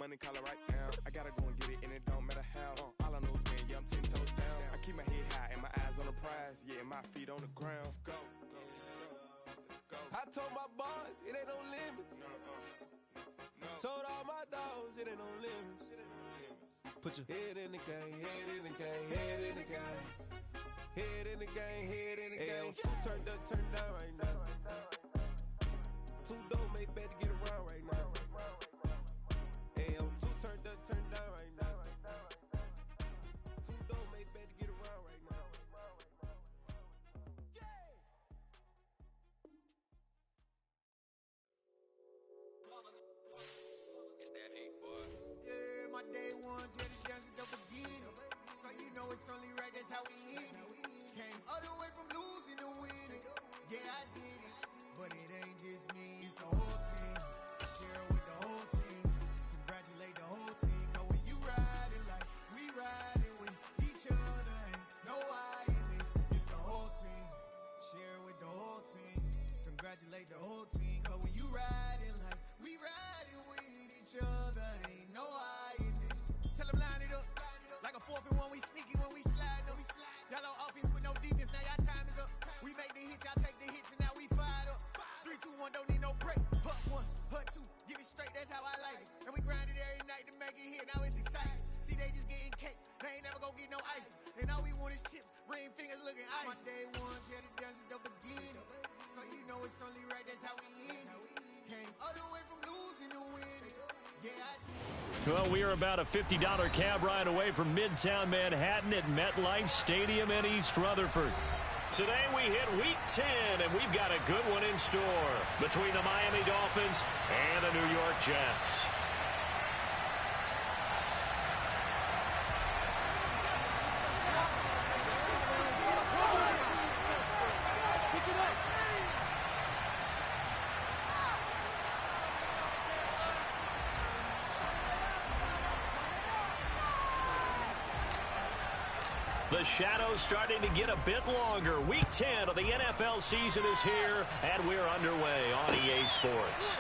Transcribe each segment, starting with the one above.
money, call it right now. I gotta go and get it, and it don't matter how. All I know is, man, yeah, I'm 10 toes down. I keep my head high and my eyes on the prize. Yeah, and my feet on the ground. Let's go. Let's go. I told my boys, it ain't no limits. No. Told all my dogs, it ain't no limits. Put your head in the game, head in the game, head in the game. Head in the game, head in the game. Two turned up, turned down right now. Two dope make better get around right now. Hey, I'm two turned up, turned down right now. Two dope make better get around right now. It's that hate, boy. Yeah, my day ones here to dance at the beginning. So you know it's only right, that's how we eat it. Came all the way from losing to winning. Yeah, I did it. But it ain't just me, it's the whole team. Share it with the whole team. Congratulate the whole team. Cause when you riding like we riding with each other, ain't no I in this. It's the whole team. Share it with the whole team. Congratulate the whole team. Cause when you riding like we riding with each other, ain't no I in this. Tell them line it up. Like a 4th and 1, we sneaky when we slide them. Y'all on offense with no defense, now y'all time is up. We make the hits, y'all take the hits, and now we fired up. 3, 2, 1, don't need no break. Hut 1, hut 2, give it straight, that's how I like it. And we grind it every night to make it hit, now it's exciting. See, they just getting cake, they ain't never gonna get no ice. And all we want is chips, ring fingers looking ice. My day ones here to dance at the beginning. So you know it's only right, that's how we end it. Came all the way from losing to winning. Yeah, I did. Well, we are about a $50 cab ride away from Midtown Manhattan at MetLife Stadium in East Rutherford. Today we hit Week 10, and we've got a good one in store between the Miami Dolphins and the New York Jets. The shadow's starting to get a bit longer. Week 10 of the NFL season is here, and we're underway on EA Sports.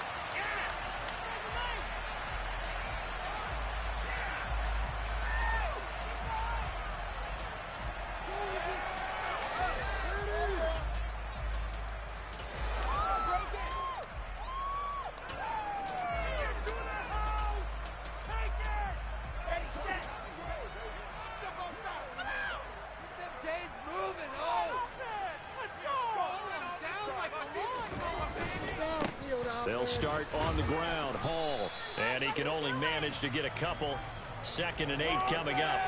They'll start on the ground. Hall, and he can only manage to get a couple. 2nd and 8 coming up.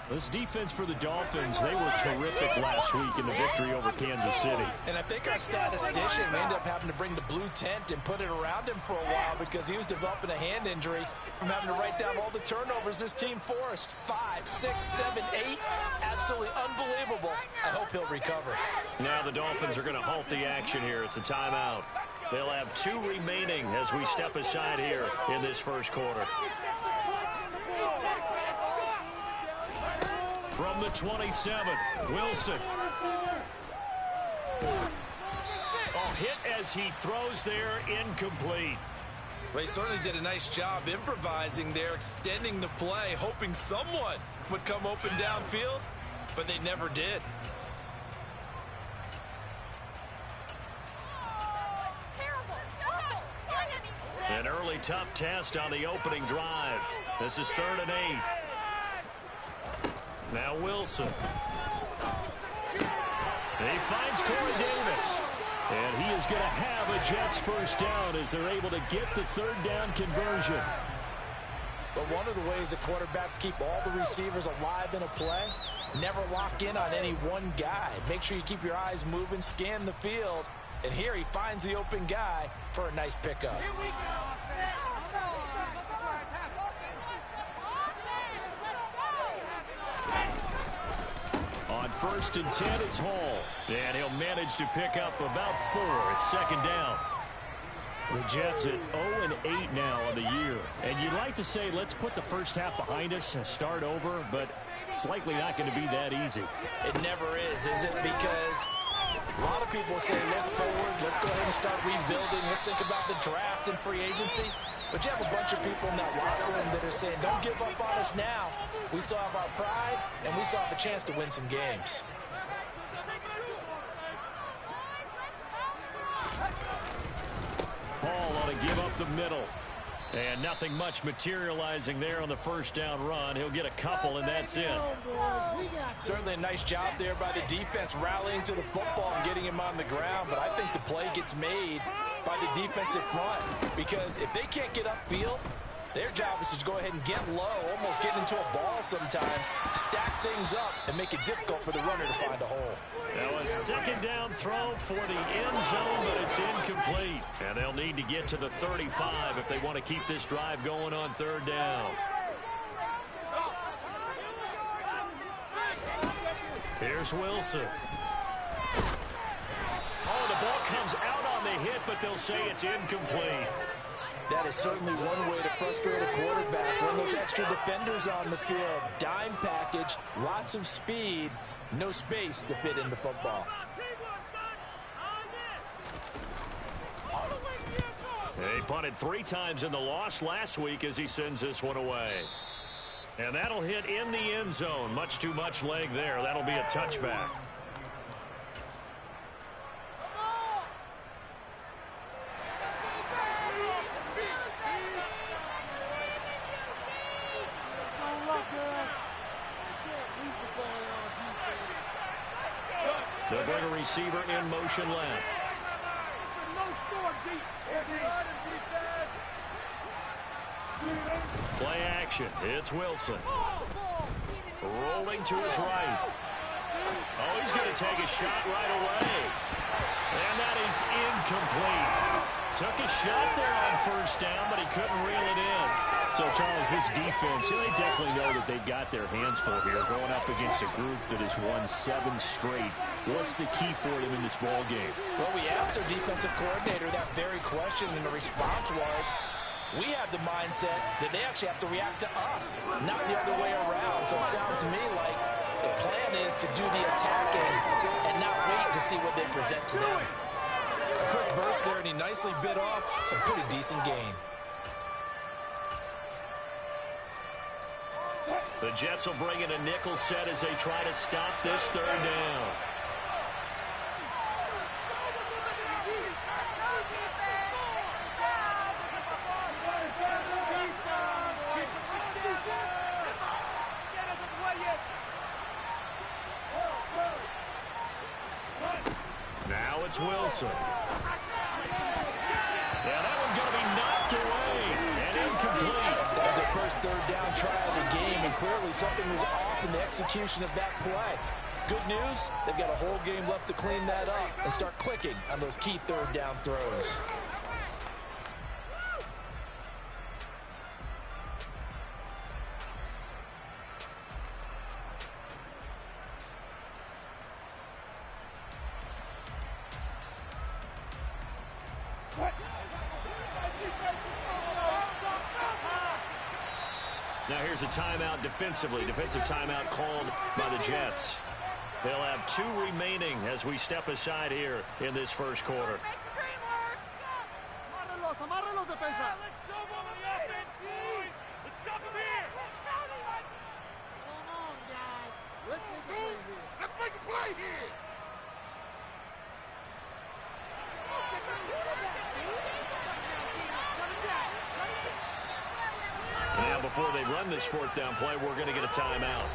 This defense for the Dolphins, they were terrific last week in the victory over Kansas City. And I think our statistician ended up having to bring the blue tent and put it around him for a while because he was developing a hand injury from having to write down all the turnovers this team forced. 5, 6, 7, 8. Absolutely unbelievable. I hope he'll recover. Now the Dolphins are going to halt the action here. It's a timeout. They'll have 2 remaining as we step aside here in this first quarter. From the 27, Wilson. Oh, hit as he throws there, incomplete. Well, he certainly did a nice job improvising there, extending the play, hoping someone would come open downfield, but they never did. An early tough test on the opening drive. This is 3rd and 8. Now Wilson. He finds Corey Davis. And he is going to have a Jets first down as they're able to get the 3rd down conversion. But one of the ways that quarterbacks keep all the receivers alive in a play, never lock in on any one guy. Make sure you keep your eyes moving, scan the field. And here he finds the open guy for a nice pickup. Here we go. On 1st and 10, it's Hall. And he'll manage to pick up about 4. It's 2nd down. The Jets at 0-8 now on the year. And you'd like to say, let's put the first half behind us and start over, but it's likely not going to be that easy. It never is it? Because a lot of people say, look forward, let's go ahead and start rebuilding. Let's think about the draft and free agency. But you have a bunch of people in that locker room that are saying, don't give up on us now. We still have our pride, and we still have a chance to win some games. Paul ought to give up the middle. And nothing much materializing there on the first down run. He'll get a couple, and that's it. Certainly a nice job there by the defense rallying to the football and getting him on the ground. But I think the play gets made by the defensive front, because if they can't get upfield, their job is to go ahead and get low, almost get into a ball sometimes, stack things up, and make it difficult for the runner to find a hole. Now a second down throw for the end zone, but it's incomplete. And they'll need to get to the 35 if they want to keep this drive going on third down. Here's Wilson. Oh, the ball comes out on the hit, but they'll say it's incomplete. That is certainly one way to frustrate a quarterback. Run those extra defenders on the field. Dime package, lots of speed, no space to fit in the football. He punted 3 times in the loss last week as he sends this one away. And that'll hit in the end zone. Much too much leg there. That'll be a touchback. They'll bring a receiver in motion left. Play action. It's Wilson. Rolling to his right. Oh, he's going to take a shot right away. And that is incomplete. Took a shot there on first down, but he couldn't reel it in. So, Charles, this defense, they definitely know that they've got their hands full here, going up against a group that has won 7 straight. What's the key for them in this ball game? Well, we asked their defensive coordinator that very question, and the response was, we have the mindset that they actually have to react to us, not the other way around. So it sounds to me like the plan is to do the attacking and not wait to see what they present to them. A quick burst there, and he nicely bit off a pretty decent gain. The Jets will bring in a nickel set as they try to stop this third down. Now it's Wilson. Yeah, that one's going to be knocked away and incomplete. That was their first third down try of the game, and clearly something was off in the execution of that play. Good news, they've got a whole game left to clean that up and start clicking on those key third down throws. Now here's a timeout defensively. Defensive timeout called by the Jets. They'll have 2 remaining as we step aside here in this first quarter. Amarralos, defensa. Let's make a play here. Now before they run this 4th down play, we're going to get a timeout.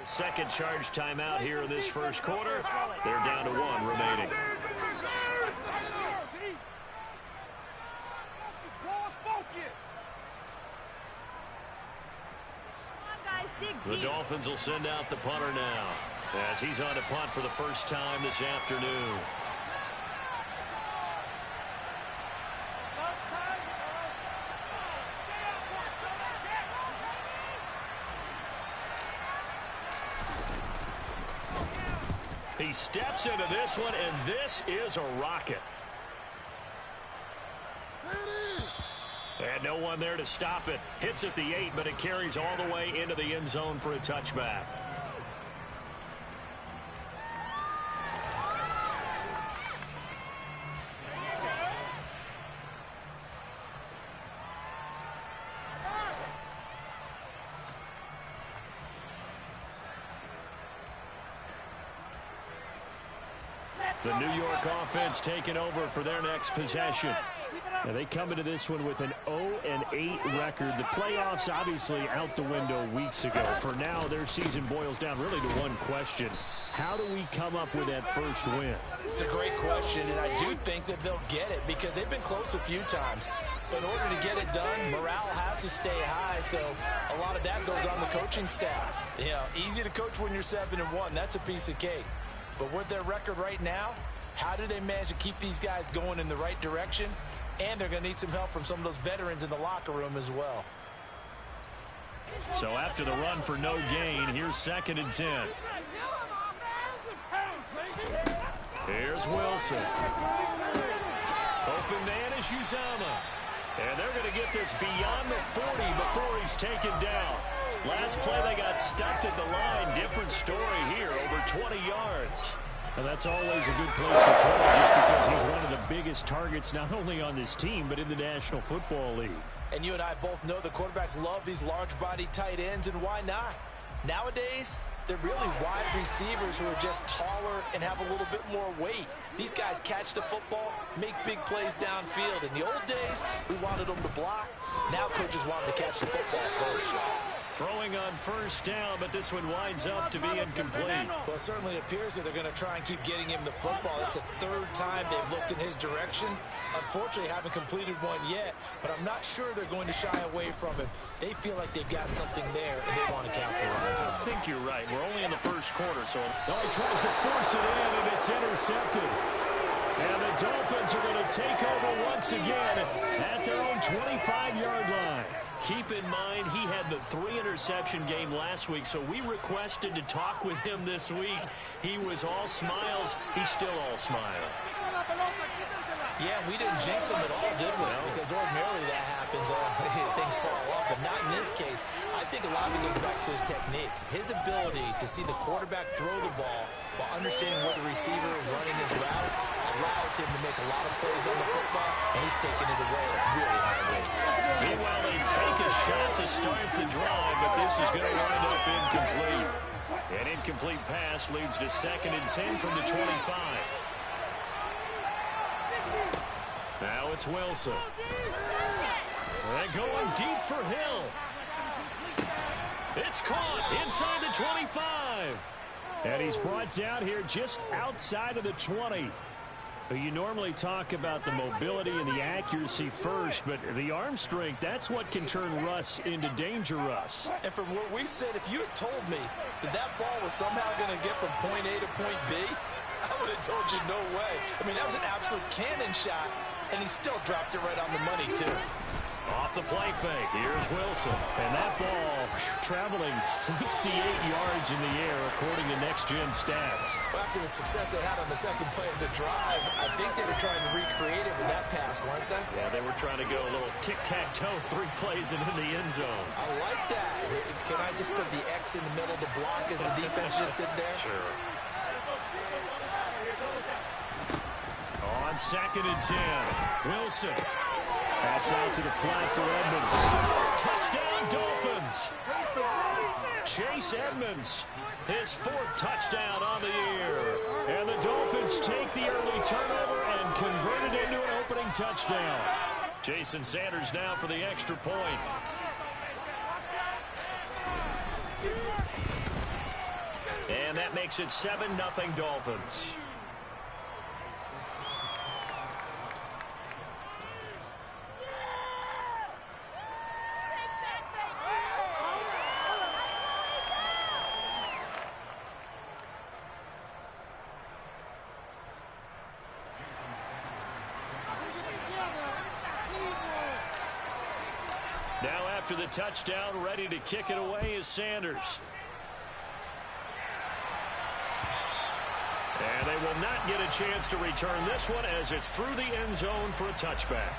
Second charge timeout here in this first quarter. They're down to 1 remaining. The Dolphins will send out the punter now as he's on to punt for the first time this afternoon. He steps into this one, and this is a rocket. And no one there to stop it. Hits at the 8, but it carries all the way into the end zone for a touchback. The New York offense taking over for their next possession. Now they come into this one with an 0-8 record. The playoffs obviously out the window weeks ago. For now, their season boils down really to one question. How do we come up with that first win? It's a great question, and I do think that they'll get it because they've been close a few times. But in order to get it done, morale has to stay high, so a lot of that goes on the coaching staff. You know, easy to coach when you're 7-1. That's a piece of cake. But with their record right now, how do they manage to keep these guys going in the right direction? And they're going to need some help from some of those veterans in the locker room as well. So after the run for no gain, here's 2nd and 10. Here's Wilson. Open man is Uzama. And they're going to get this beyond the 40 before he's taken down. Last play they got stuck at the line. Different story here, over 20 yards. And that's always a good place to throw just because he's one of the biggest targets not only on this team but in the National Football League. And you and I both know the quarterbacks love these large-body tight ends, and why not? Nowadays, they're really wide receivers who are just taller and have a little bit more weight. These guys catch the football, make big plays downfield. In the old days, we wanted them to block. Now coaches want them to catch the football first. Throwing on first down, but this one winds up to be incomplete. Well, it certainly appears that they're going to try and keep getting him the football. It's the 3rd time they've looked in his direction. Unfortunately, haven't completed one yet, but I'm not sure they're going to shy away from him. They feel like they've got something there, and they want to capitalize. I think you're right. We're only in the first quarter, so he tries to force it in, and it's intercepted. And the Dolphins are going to take over once again at their own 25-yard line. Keep in mind, he had the 3-interception game last week, so we requested to talk with him this week. He was all smiles. He's still all smile. Yeah, we didn't jinx him at all, did we? No. Because ordinarily that happens. Things fall off, but not in this case. I think a lot of it goes back to his technique. His ability to see the quarterback throw the ball while understanding where the receiver is running his route allows him to make a lot of plays on the football, and he's taking it away at a really high rate. Meanwhile, they take a shot to start the drive, but this is going to wind up incomplete. An incomplete pass leads to 2nd and 10 from the 25. Now it's Wilson. They're going deep for Hill. It's caught inside the 25. And he's brought down here just outside of the 20. You normally talk about the mobility and the accuracy first, but the arm strength, that's what can turn Russ into danger Russ. And from where we sit, if you had told me that that ball was somehow going to get from point A to point B, I would have told you no way. I mean, that was an absolute cannon shot, and he still dropped it right on the money, too. Off the play fake, here's Wilson. And that ball traveling 68 yards in the air, according to Next Gen Stats. Well, after the success they had on the second play of the drive, I think they were trying to recreate it with that pass, weren't they? Yeah, they were trying to go a little tic-tac-toe, 3 plays and in the end zone. I like that. Can I just put the X in the middle to block as the defense just did there? Sure. On 2nd and 10, Wilson. That's out to the flat for Edmonds. Touchdown, Dolphins. Chase Edmonds, his 4th touchdown on the year. And the Dolphins take the early turnover and convert it into an opening touchdown. Jason Sanders now for the extra point. that makes it 7-0 Dolphins. Now after the touchdown, ready to kick it away is Sanders. And they will not get a chance to return this one as it's through the end zone for a touchback.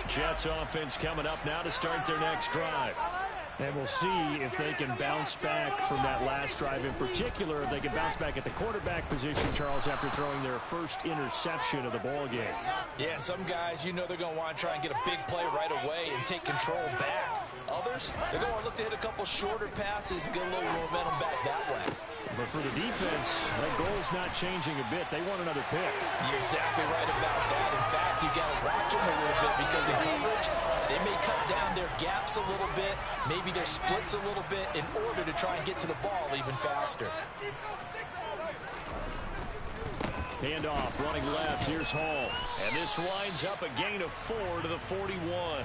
Jets offense coming up now to start their next drive. And we'll see if they can bounce back from that last drive in particular. If they can bounce back at the quarterback position, Charles, after throwing their first interception of the ball game. Yeah, some guys, you know they're going to want to try and get a big play right away and take control back. Others, they're going to look to hit a couple shorter passes and get a little momentum back that way. But for the defense, that goal's not changing a bit. They want another pick. You're exactly right about that. In fact, you got to watch them a little bit because in coverage, they may cut down their gaps a little bit, maybe their splits a little bit in order to try and get to the ball even faster. Handoff, running left. Here's Hall. And this winds up a gain of 4 to the 41.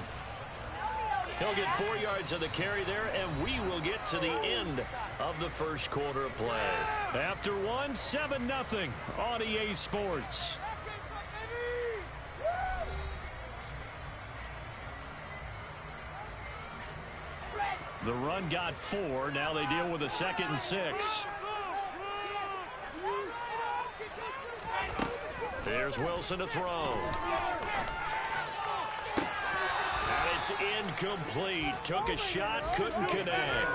He'll get 4 yards on the carry there, and we will get to the end of the first quarter of play. After one, 7-0 on EA Sports. The run got 4. Now they deal with a 2nd and 6. There's Wilson to throw. And it's incomplete. Took a shot, couldn't connect.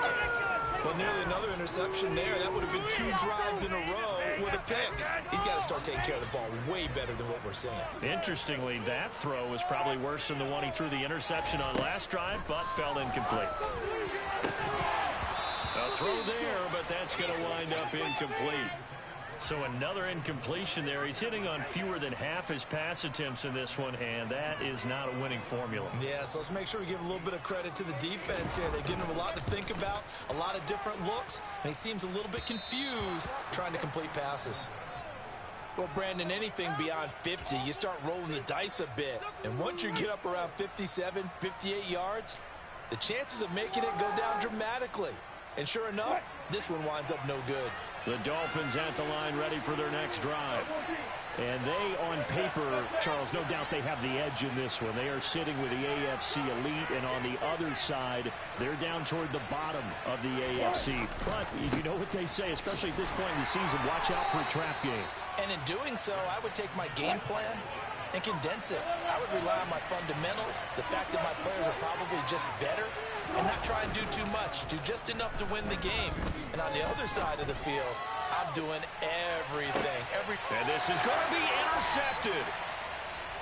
Well, nearly another interception there. That would have been 2 drives in a row with a pick. He's got to start taking care of the ball way better than what we're seeing. Interestingly, that throw was probably worse than the one he threw the interception on last drive, but fell incomplete. A throw there, but that's going to wind up incomplete. So another incompletion there. He's hitting on fewer than half his pass attempts in this one, and that is not a winning formula. Yeah, so let's make sure we give a little bit of credit to the defense here. They've given him a lot to think about, a lot of different looks, and he seems a little bit confused trying to complete passes. Well, Brandon, anything beyond 50, you start rolling the dice a bit. And once you get up around 57, 58 yards, the chances of making it go down dramatically. And sure enough, this one winds up no good. The Dolphins at the line ready for their next drive. And they, on paper, Charles, no doubt they have the edge in this one. They are sitting with the AFC elite, and on the other side, they're down toward the bottom of the AFC. But you know what they say, especially at this point in the season, watch out for a trap game. And in doing so, I would take my game plan and condense it. I would rely on my fundamentals, the fact that my players are probably just better, and not try and do too much, do just enough to win the game. And on the other side of the field, I'm doing everything. And this is going to be intercepted.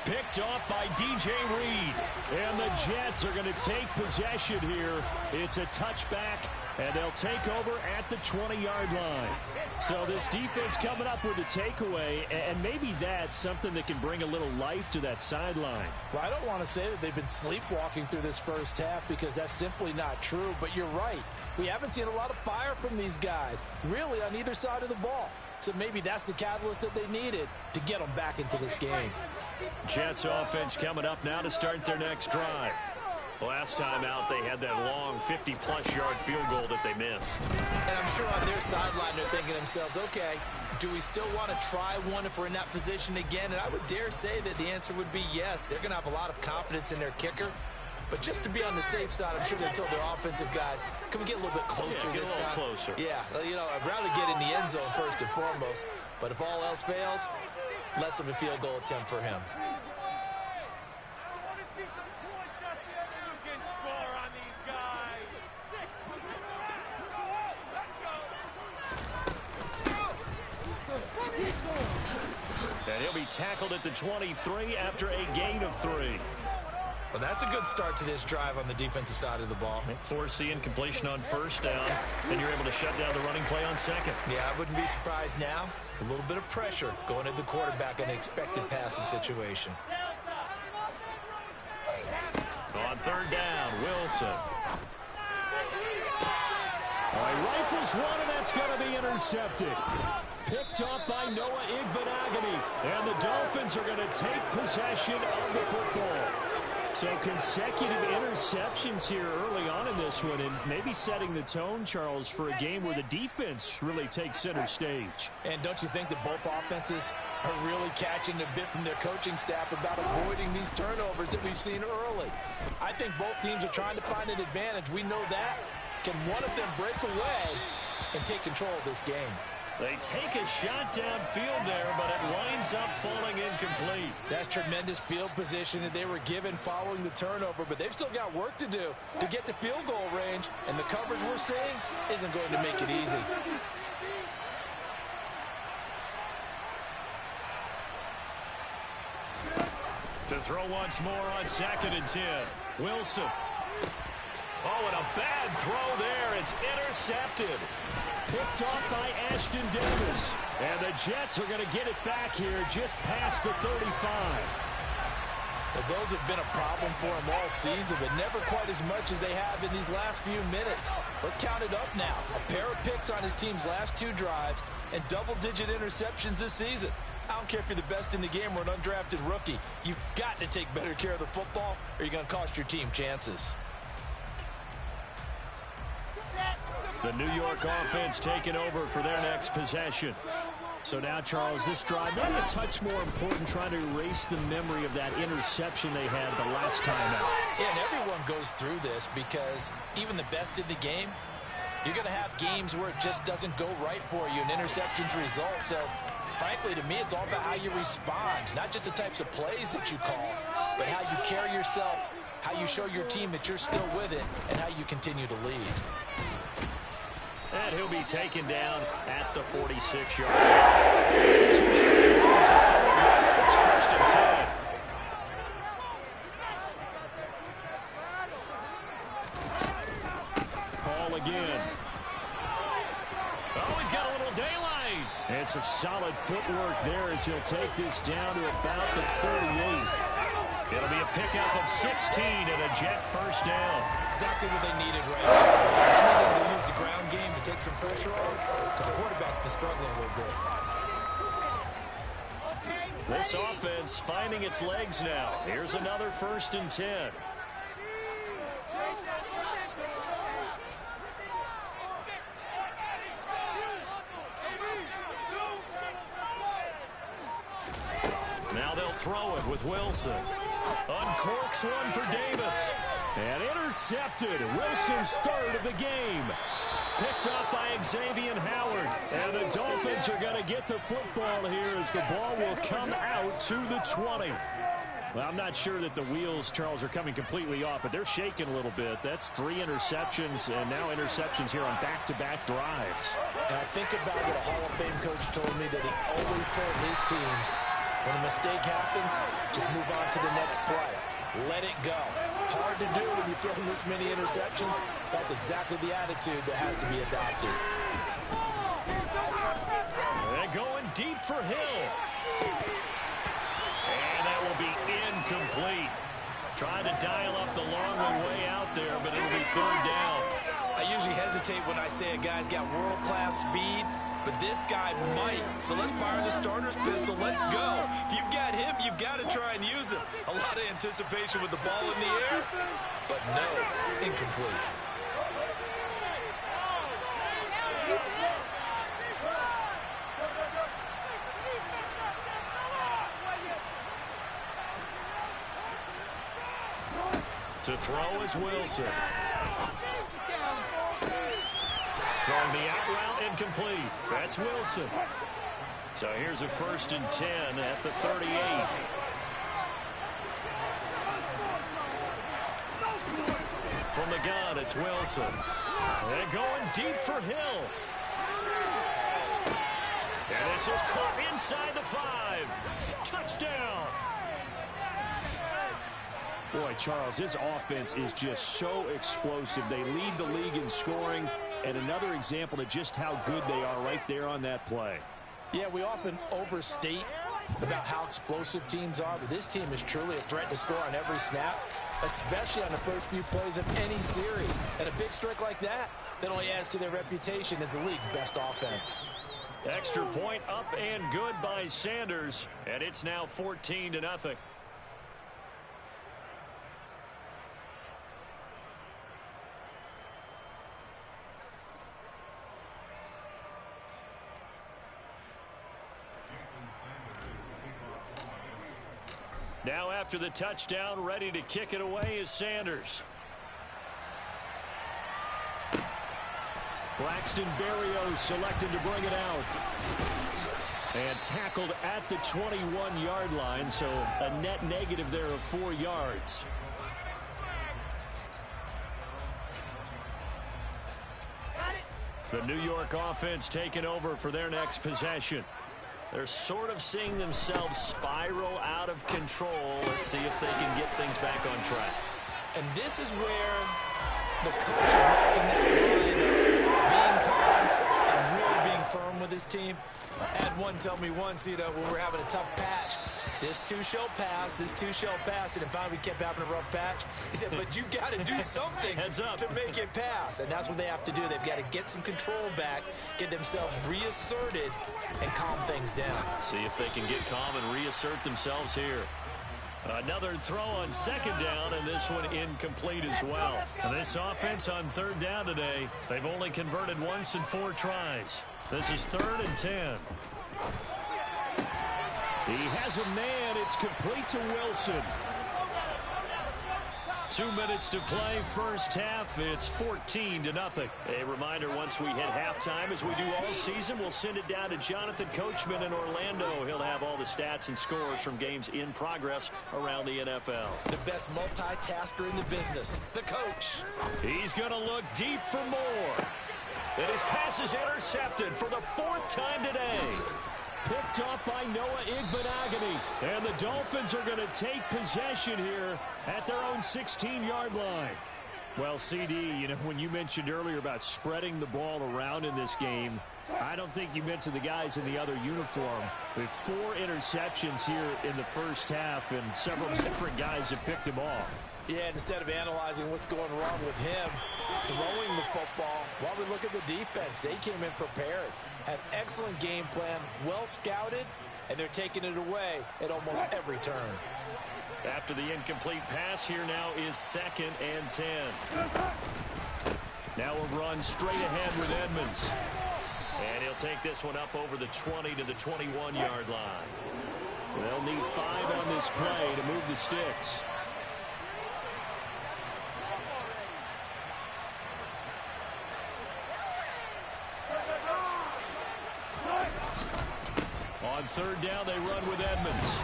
Picked off by DJ Reed. And the Jets are going to take possession here. It's a touchback, and they'll take over at the 20-yard line. So this defense coming up with a takeaway, and maybe that's something that can bring a little life to that sideline. Well, I don't want to say that they've been sleepwalking through this first half because that's simply not true, but you're right. We haven't seen a lot of fire from these guys, really on either side of the ball. So maybe that's the catalyst that they needed to get them back into this game. Jets offense coming up now to start their next drive. Last time out, they had that long 50-plus yard field goal that they missed. And I'm sure on their sideline they're thinking to themselves, okay, do we still want to try one if we're in that position again? And I would dare say that the answer would be yes. They're going to have a lot of confidence in their kicker. But just to be on the safe side, I'm sure they told their offensive guys, can we get a little bit closer this time? Closer. Yeah, you know, I'd rather get in the end zone first and foremost. But if all else fails, less of a field goal attempt for him. And he'll be tackled at the 23 after a gain of 3. Well, that's a good start to this drive on the defensive side of the ball. Force the incompletion on first down, and you're able to shut down the running play on second. Yeah, I wouldn't be surprised now. A little bit of pressure going at the quarterback in an expected passing situation. On third down, Wilson. All right, rifles one, and that's going to be intercepted. Picked off by Noah Igbenogany. And the Dolphins are going to take possession of the football. So consecutive interceptions here early on in this one, and maybe setting the tone, Charles, for a game where the defense really takes center stage. And don't you think that both offenses are really catching a bit from their coaching staff about avoiding these turnovers that we've seen early? I think both teams are trying to find an advantage. We know that. Can one of them break away and take control of this game? They take a shot downfield there, but it winds up falling incomplete. That's tremendous field position that they were given following the turnover, but they've still got work to do to get to field goal range, and the coverage we're seeing isn't going to make it easy. To throw once more on 2nd and 10. Wilson. Oh, and a bad throw there. It's intercepted. Picked off by Ashton Davis. And the Jets are going to get it back here just past the 35. Well, those have been a problem for him all season, but never quite as much as they have in these last few minutes. Let's count it up now. A pair of picks on his team's last 2 drives and double-digit interceptions this season. I don't care if you're the best in the game or an undrafted rookie. You've got to take better care of the football or you're going to cost your team chances. The New York offense taking over for their next possession. So now, Charles, this drive, maybe a touch more important, trying to erase the memory of that interception they had the last time out. Yeah, and everyone goes through this because even the best in the game, you're going to have games where it just doesn't go right for you and interceptions result. So, frankly, to me, it's all about how you respond, not just the types of plays that you call, but how you carry yourself, how you show your team that you're still with it, and how you continue to lead. And he'll be taken down at the 46-yard line. 2 straight runs of 4 yards. 1st and 10. Ball again. Oh, he's got a little daylight. And some solid footwork there as he'll take this down to about the 38. It'll be a pickup of 16 and a Jet first down. Exactly what they needed right now. Because they needed to use the ground game to take some pressure off, because the quarterback's been struggling a little bit. This offense finding its legs now. Here's another 1st and 10. Now they'll throw it with Wilson. Uncorks one for Davis. And intercepted. Wilson's 3rd of the game. Picked up by Xavier Howard. And the Dolphins are going to get the football here as the ball will come out to the 20. Well, I'm not sure that the wheels, Charles, are coming completely off, but they're shaking a little bit. That's 3 interceptions, and now interceptions here on back-to-back drives. And I think about what a Hall of Fame coach told me, that he always told his teams, when a mistake happens, just move on to the next play. Let it go. Hard to do when you throw this many interceptions. That's exactly the attitude that has to be adopted. They're going deep for Hill. And that will be incomplete. Trying to dial up the long way out there, but it'll be 3rd down. I usually hesitate when I say a guy's got world-class speed, but this guy might. So let's fire the starter's pistol. Let's go. If you've got him, you've got to try and use him. A lot of anticipation with the ball in the air, but no, incomplete. To throw is Wilson. Throwing the out route incomplete. That's Wilson. So here's a 1st and 10 at the 38. From the gun, it's Wilson. They're going deep for Hill. And this is caught inside the 5. Touchdown. Boy, Charles, his offense is just so explosive. They lead the league in scoring, and another example of just how good they are right there on that play. Yeah, we often overstate about how explosive teams are, but this team is truly a threat to score on every snap. especially on the first few plays of any series. And a big strike like that only adds to their reputation as the league's best offense. Extra point up and good by Sanders, and it's now 14-0. Now after the touchdown, ready to kick it away is Sanders. Braxton Berrios selected to bring it out. And tackled at the 21-yard line, so a net negative there of 4 yards. The New York offense taking over for their next possession. They're sort of seeing themselves spiral out of control. Let's see if they can get things back on track. And this is where the coach is walking that line of being calm and really being firm with his team. I had one tell me once, when we were having a tough patch, this too shall pass, this too shall pass, and finally we kept having a rough patch. He said, but you got to do something to make it pass, and that's what they have to do. They've got to get some control back, get themselves reasserted, and calm things down. See if they can get calm and reassert themselves here. Another throw on second down, and this one incomplete as well. And this offense on third down today, they've only converted once in 4 tries. This is 3rd and 10. He has a man. It's complete to Wilson. 2 minutes to play, first half. It's 14-0. A reminder, once we hit halftime, as we do all season, we'll send it down to Jonathan Coachman in Orlando. He'll have all the stats and scores from games in progress around the NFL. The best multitasker in the business, the coach. He's going to look deep for more. And his pass is intercepted for the 4th time today. Picked off by Noah Igbenogany. And the Dolphins are going to take possession here at their own 16-yard line. Well, CD, when you mentioned earlier about spreading the ball around in this game, I don't think you mentioned the guys in the other uniform. With 4 interceptions here in the first half, and several different guys have picked them off. Yeah, and instead of analyzing what's going wrong with him throwing the football, while we look at the defense, they came in prepared. Had excellent game plan, well scouted, and they're taking it away at almost every turn. After the incomplete pass, here now is 2nd and 10. Now a run straight ahead with Edmonds. And he'll take this one up over the 20 to the 21-yard line. They'll need 5 on this play to move the sticks. On third down, they run with Edmonds.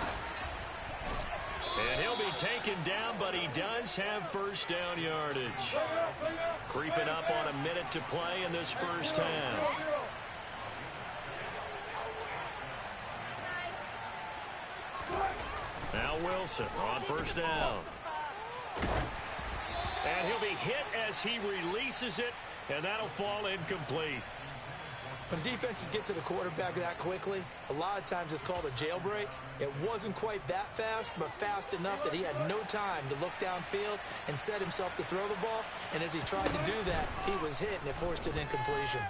And he'll be taken down, but he does have first down yardage. Creeping up on a minute to play in this first half. Now Wilson on first down. And he'll be hit as he releases it, and that'll fall incomplete. When defenses get to the quarterback that quickly, a lot of times it's called a jailbreak. It wasn't quite that fast, but fast enough that he had no time to look downfield and set himself to throw the ball. And as he tried to do that, he was hit, and it forced an incompletion.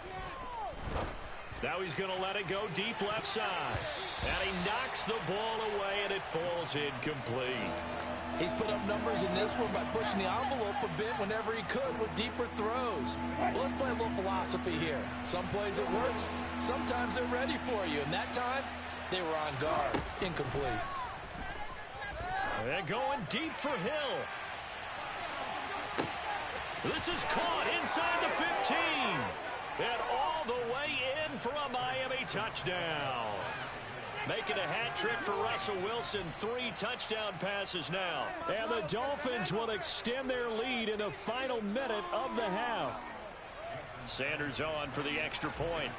Now he's going to let it go deep left side. And he knocks the ball away, and it falls incomplete. He's put up numbers in this one by pushing the envelope a bit whenever he could with deeper throws. Well, let's play a little philosophy here. Some plays it works. Sometimes they're ready for you. And that time, they were on guard. Incomplete. They're going deep for Hill. This is caught inside the 15. And all the way in for a Miami touchdown. Making a hat trick for Russell Wilson. 3 touchdown passes now. And the Dolphins will extend their lead in the final minute of the half. Sanders on for the extra point.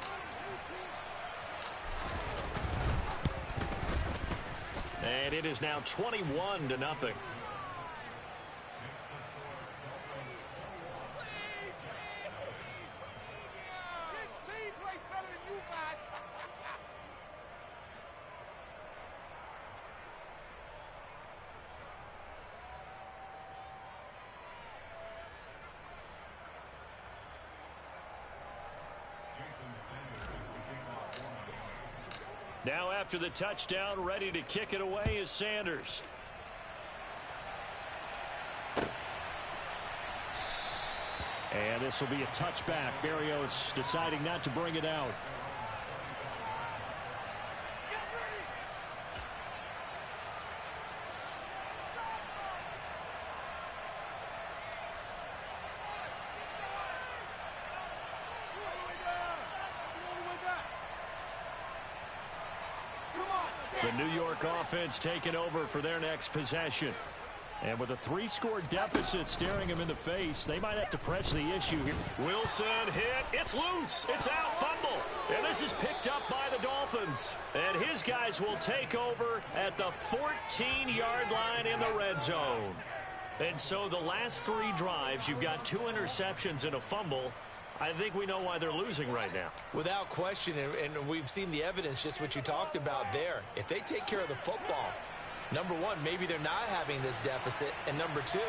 And it is now 21-0. Now after the touchdown, ready to kick it away is Sanders. And this will be a touchback. Berrios deciding not to bring it out. The New York offense taking over for their next possession. And with a 3-score deficit staring him in the face, they might have to press the issue here. Wilson hit. It's loose. It's out. Fumble. And this is picked up by the Dolphins. And his guys will take over at the 14-yard line in the red zone. And so the last 3 drives, you've got 2 interceptions and a fumble. I think we know why they're losing right now. Without question, and we've seen the evidence, just what you talked about there. If they take care of the football, number one, maybe they're not having this deficit, and number 2,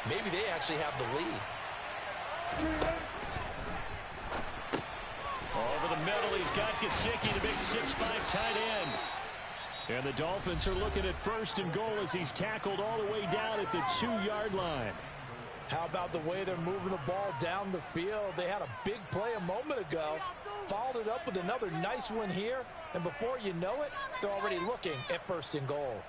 maybe they actually have the lead. Over the middle, he's got Gesicki, the big 6'5" tight end. And the Dolphins are looking at 1st and goal as he's tackled all the way down at the 2-yard line. How about the way they're moving the ball down the field? They had a big play a moment ago, followed it up with another nice one here, and before you know it, they're already looking at 1st and goal.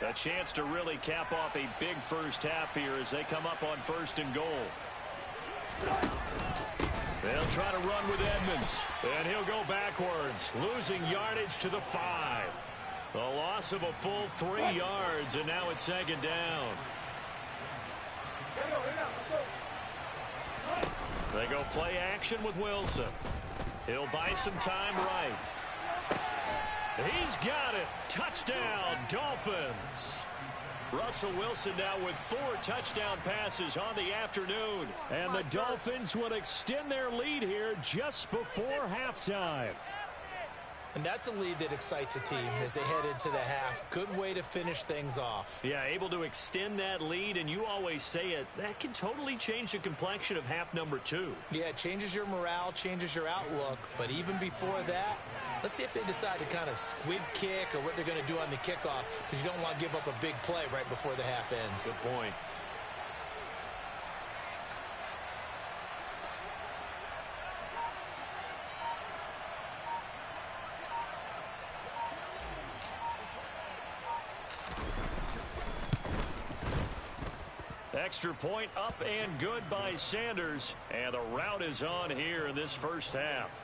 A chance to really cap off a big first half here as they come up on 1st and goal. They'll try to run with Edmonds, and he'll go backwards, losing yardage to the 5. The loss of a full 3 yards, and now it's 2nd down. They go play action with Wilson. He'll buy some time right. He's got it. Touchdown, Dolphins. Russell Wilson now with 4 touchdown passes on the afternoon. And the Dolphins will extend their lead here just before halftime. And that's a lead that excites a team as they head into the half. Good way to finish things off. Yeah, able to extend that lead, and you always say it, that can totally change the complexion of half number 2. Yeah, it changes your morale, changes your outlook. But even before that, let's see if they decide to kind of squib kick or what they're going to do on the kickoff, because you don't want to give up a big play right before the half ends. Good point. Extra point up and good by Sanders. And the rout is on here in this first half.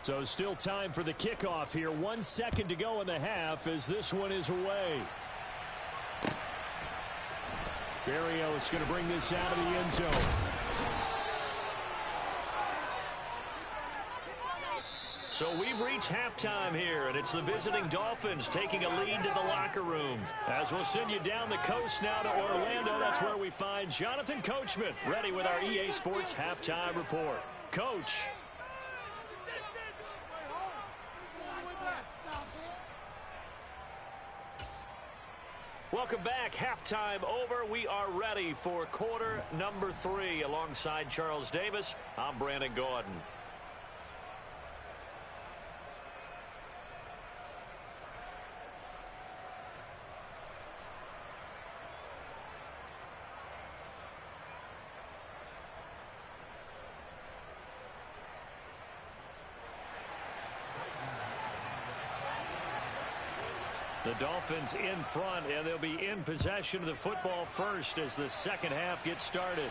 So still time for the kickoff here. 1 second to go in the half as this one is away. Berrios going to bring this out of the end zone. So we've reached halftime here, and it's the visiting Dolphins taking a lead to the locker room. As we'll send you down the coast now to Orlando, that's where we find Jonathan Coachman, ready with our EA Sports halftime report. Coach. Welcome back. Halftime over. We are ready for quarter number 3. Alongside Charles Davis, I'm Brandon Gordon. The Dolphins in front, and they'll be in possession of the football first as the second half gets started.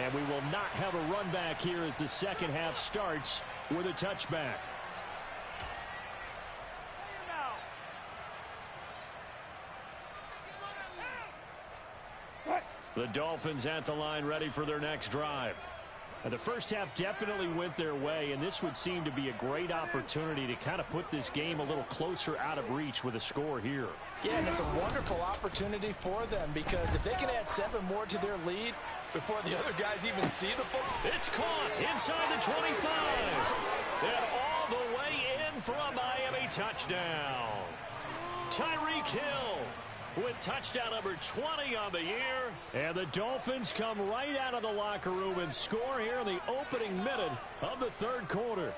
And we will not have a run back here as the second half starts with a touchback. The Dolphins at the line ready for their next drive. The first half definitely went their way, and this would seem to be a great opportunity to kind of put this game a little closer out of reach with a score here. Yeah, and it's a wonderful opportunity for them because if they can add 7 more to their lead before the other guys even see the football. It's caught inside the 25. And all the way in for a Miami touchdown. Tyreek Hill with touchdown number 20 on the year. And the Dolphins come right out of the locker room and score here in the opening minute of the third quarter.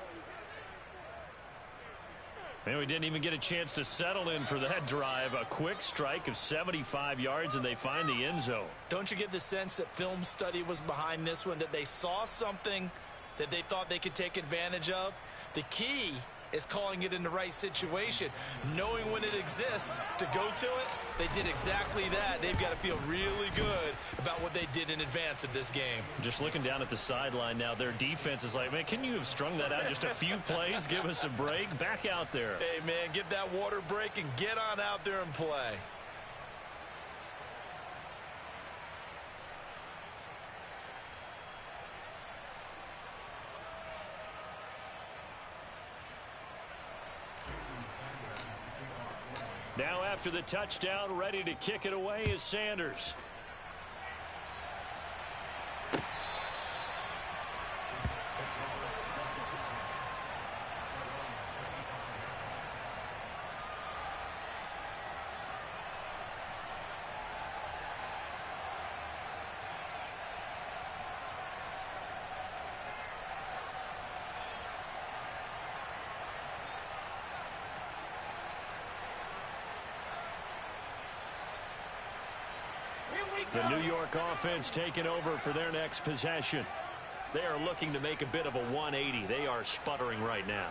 And we didn't even get a chance to settle in for that drive. A quick strike of 75 yards, and they find the end zone. Don't you get the sense that film study was behind this one, that they saw something that they thought they could take advantage of? The key is calling it in the right situation, knowing when it exists to go to it. They did exactly that. They've got to feel really good about what they did in advance of this game. Just looking down at the sideline now, their defense is like, man, can you have strung that out just a few plays? Give us a break. Back out there. Hey, man, give that water break and get on out there and play. Now after the touchdown, ready to kick it away is Sanders. The New York offense taking over for their next possession. They are looking to make a bit of a 180. They are sputtering right now.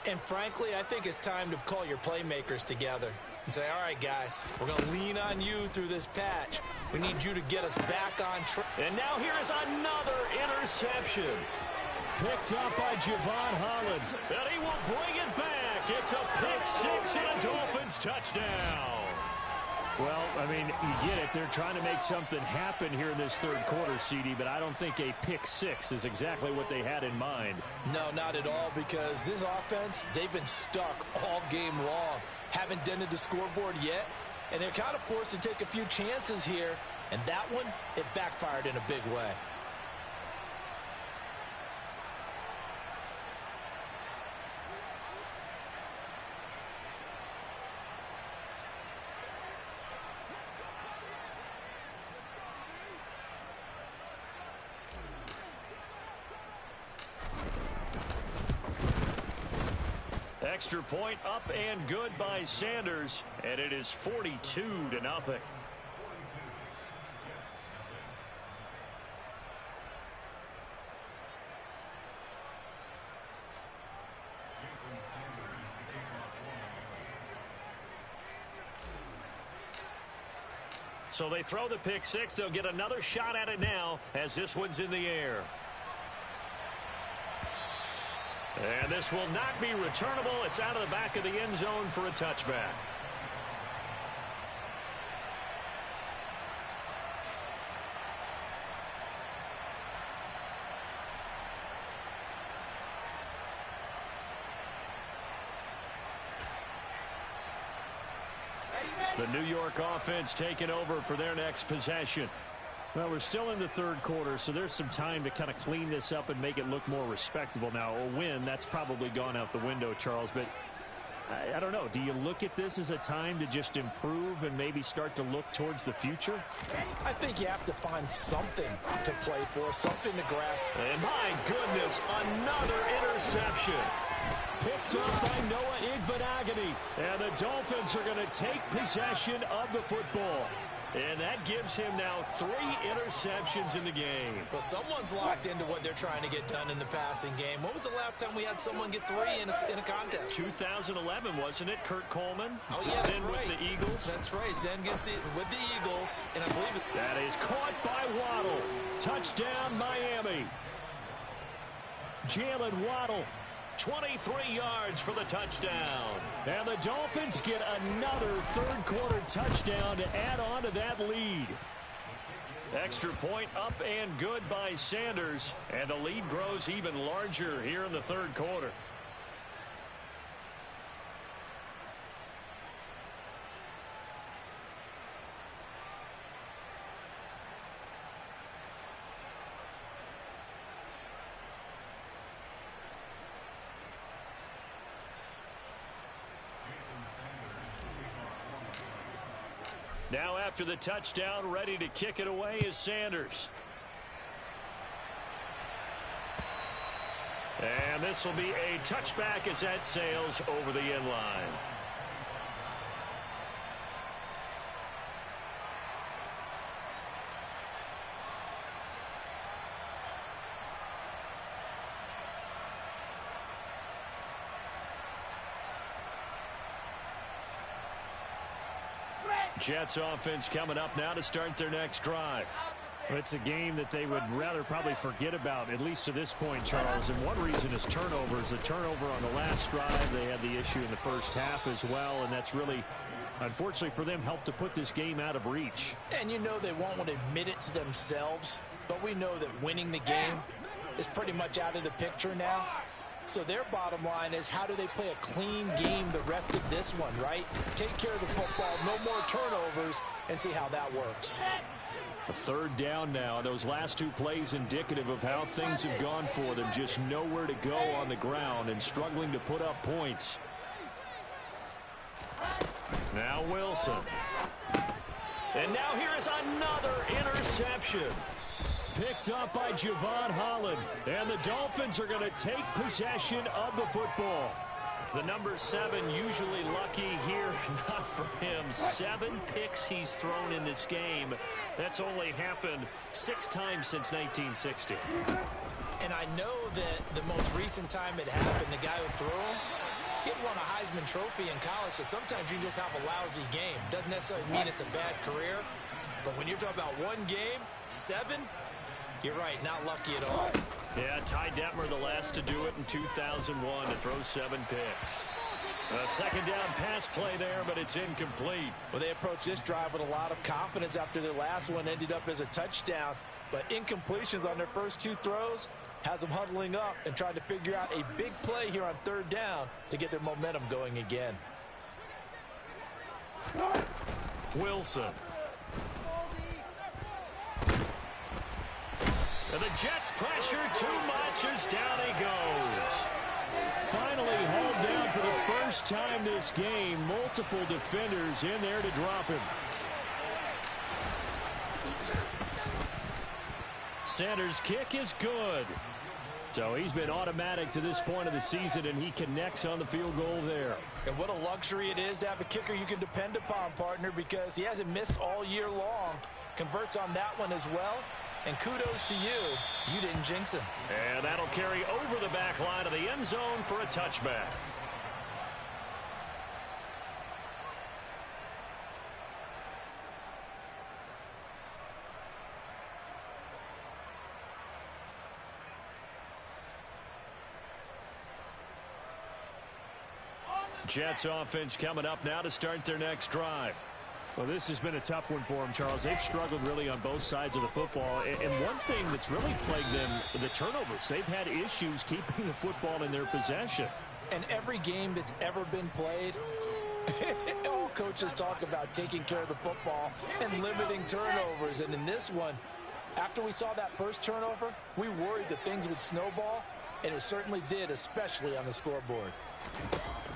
And frankly, I think it's time to call your playmakers together and say, all right, guys, we're going to lean on you through this patch. We need you to get us back on track. And now here is another interception. Picked up by Javon Holland. And he will bring it back. It's a pick six and a Dolphins touchdown. Well, I mean, you get it. They're trying to make something happen here in this third quarter, CD, but I don't think a pick six is exactly what they had in mind. No, not at all, because this offense, they've been stuck all game long. Haven't dented the scoreboard yet, and they're kind of forced to take a few chances here, and that one, it backfired in a big way. Extra point up and good by Sanders, and it is 42-0. So they throw the pick six. They'll get another shot at it now as this one's in the air. And this will not be returnable. It's out of the back of the end zone for a touchback. The New York offense taking over for their next possession. Well, we're still in the third quarter, so there's some time to kind of clean this up and make it look more respectable. Now, a win, that's probably gone out the window, Charles, but I don't know. Do you look at this as a time to just improve and maybe start to look towards the future? I think you have to find something to play for, something to grasp. And my goodness, another interception. Picked up by Noah Igbenogany. And the Dolphins are going to take possession of the football. And that gives him now 3 interceptions in the game. Well, someone's locked into what they're trying to get done in the passing game. When was the last time we had someone get 3 in a contest? 2011, wasn't it? Kurt Coleman. Oh, yeah, that's then right. With the Eagles. That's right. Then gets it with the Eagles, and I believe it. That is caught by Waddle. Touchdown, Miami. Jalen Waddle, 23 yards for the touchdown. And the Dolphins get another third-quarter touchdown to add on to that lead. Extra point up and good by Sanders, and the lead grows even larger here in the third quarter. Now after the touchdown, ready to kick it away is Sanders. And this will be a touchback as that sails over the end line. Jets offense coming up now to start their next drive. Well, it's a game that they would rather probably forget about, at least to this point, Charles. And one reason is turnovers. A turnover on the last drive. They had the issue in the first half as well, and that's really, unfortunately for them, helped to put this game out of reach. And you know they won't want to admit it to themselves, but we know that winning the game is pretty much out of the picture now. So their bottom line is, how do they play a clean game the rest of this one, right? Take care of the football, no more turnovers, and see how that works. A third down now. Those last two plays indicative of how things have gone for them. Just nowhere to go on the ground and struggling to put up points. Now Wilson. And now here is another interception. Picked up by Javon Holland. And the Dolphins are going to take possession of the football. The number 7 usually lucky here. Not for him. 7 picks he's thrown in this game. That's only happened 6 times since 1960. And I know that the most recent time it happened, the guy who threw him, he had won a Heisman Trophy in college, so sometimes you just have a lousy game. Doesn't necessarily mean it's a bad career. But when you're talking about one game, 7, you're right, not lucky at all. Yeah, Ty Detmer the last to do it in 2001 to throw 7 picks. A second down pass play there, but it's incomplete. Well, they approached this drive with a lot of confidence after their last one ended up as a touchdown. But incompletions on their first 2 throws has them huddling up and trying to figure out a big play here on third down to get their momentum going again. Wilson. And the Jets pressure too much as down he goes. Finally hauled down for the first time this game. Multiple defenders in there to drop him. Sanders' kick is good. So he's been automatic to this point of the season, and he connects on the field goal there. And what a luxury it is to have a kicker you can depend upon, partner, because he hasn't missed all year long. Converts on that one as well. And kudos to you. You didn't jinx him. And that'll carry over the back line of the end zone for a touchback. Jets offense coming up now to start their next drive. Well, this has been a tough one for them, Charles. They've struggled really on both sides of the football. And one thing that's really plagued them, the turnovers. They've had issues keeping the football in their possession. And every game that's ever been played, all coaches talk about taking care of the football and limiting turnovers. And in this one, after we saw that first turnover, we worried that things would snowball, and it certainly did, especially on the scoreboard.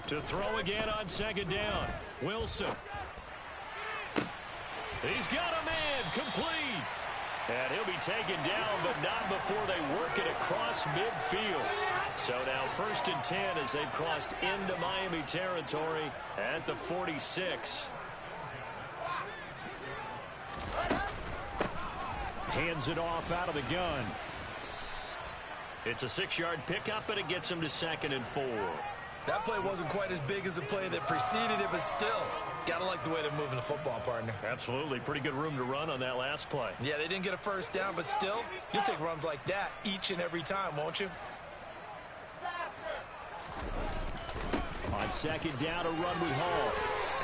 To throw again on second down, Wilson. He's got a man, complete. And he'll be taken down, but not before they work it across midfield. So now 1st and 10 as they've crossed into Miami territory at the 46. Hands it off out of the gun. It's a 6-yard pickup, and it gets him to 2nd and 4. That play wasn't quite as big as the play that preceded it, but still, got to like the way they're moving the football, partner. Absolutely. Pretty good room to run on that last play. Yeah, they didn't get a first down, but still, you'll take runs like that each and every time, won't you? On second down, a run we haul.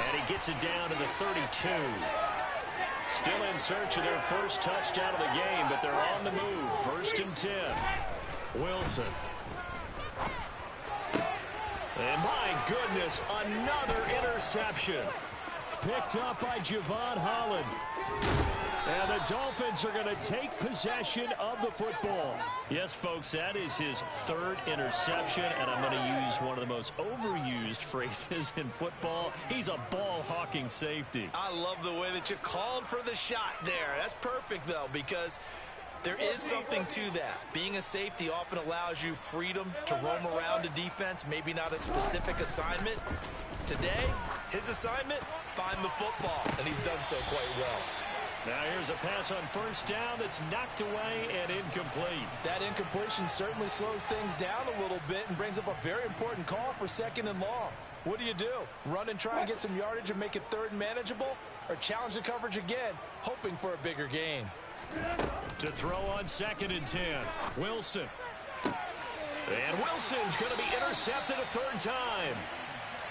And he gets it down to the 32. Still in search of their first touchdown of the game, but they're on the move. 1st and 10. Wilson. And my goodness, another interception. Picked up by Javon Holland. And the Dolphins are going to take possession of the football. Yes, folks, that is his 3rd interception, and I'm going to use one of the most overused phrases in football. He's a ball-hawking safety. I love the way that you called for the shot there. That's perfect, though, because there is something to that. Being a safety often allows you freedom to roam around a defense, maybe not a specific assignment. Today, his assignment, find the football, and he's done so quite well. Now here's a pass on 1st down that's knocked away and incomplete. That incompletion certainly slows things down a little bit and brings up a very important call for 2nd and long. What do? Run and try and get some yardage and make it 3rd and manageable? Or challenge the coverage again, hoping for a bigger gain? To throw on 2nd and 10, Wilson. And Wilson's going to be intercepted a 3rd time.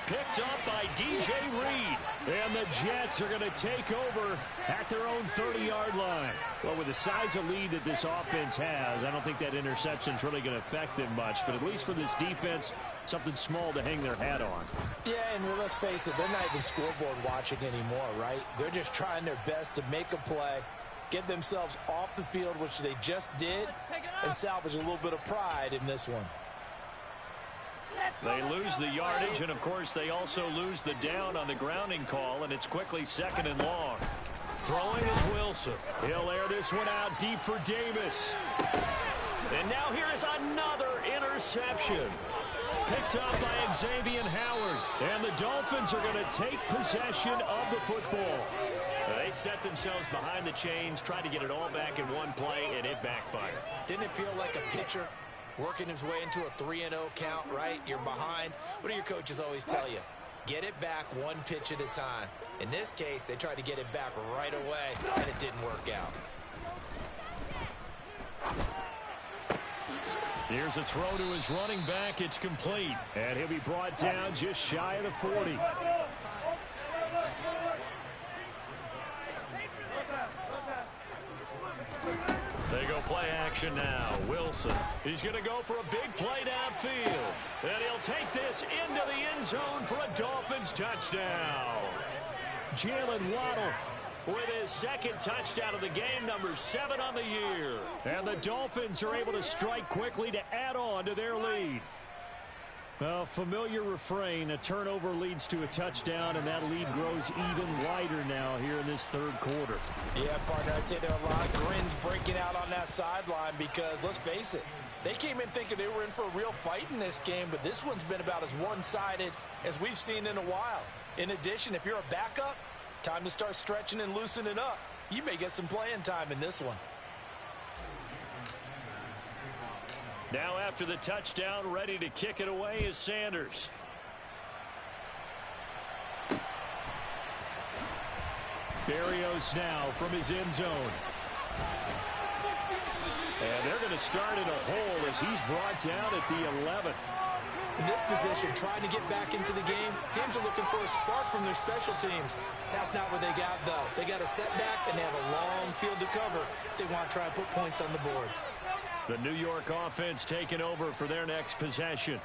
Picked up by DJ Reed. And the Jets are going to take over at their own 30-yard line. Well, with the size of lead that this offense has, I don't think that interception's really going to affect them much. But at least for this defense, something small to hang their hat on. Yeah, and let's face it, they're not even scoreboard watching anymore, right? They're just trying their best to make a play, get themselves off the field, which they just did, and salvage a little bit of pride in this one. They lose the yardage, and, of course, they also lose the down on the grounding call, and it's quickly 2nd and long. Throwing is Wilson. He'll air this one out deep for Davis. And now here is another interception. Picked up by Xavier Howard. And the Dolphins are going to take possession of the football. They set themselves behind the chains, tried to get it all back in one play, and it backfired. Didn't it feel like a pitcher working his way into a 3-0 count, right? You're behind. What do your coaches always tell you? Get it back one pitch at a time. In this case, they tried to get it back right away, and it didn't work out. Here's a throw to his running back. It's complete. And he'll be brought down just shy of the 40. They go play action now. Wilson. He's going to go for a big play downfield. And he'll take this into the end zone for a Dolphins touchdown. Jalen Waddle with his 2nd touchdown of the game, number 7 on the year. And the Dolphins are able to strike quickly to add on to their lead. A familiar refrain, a turnover leads to a touchdown, and that lead grows even wider now here in this 3rd quarter. Yeah, partner, I'd say there are a lot of grins breaking out on that sideline because, let's face it, they came in thinking they were in for a real fight in this game, but this one's been about as one-sided as we've seen in a while. In addition, if you're a backup, time to start stretching and loosening up. You may get some playing time in this one. Now after the touchdown, ready to kick it away is Sanders. Berrios now from his end zone. And they're going to start in a hole as he's brought down at the 11th. In this position, trying to get back into the game, teams are looking for a spark from their special teams. That's not what they got, though. They got a setback, and they have a long field to cover if they want to try and put points on the board. The New York offense taking over for their next possession.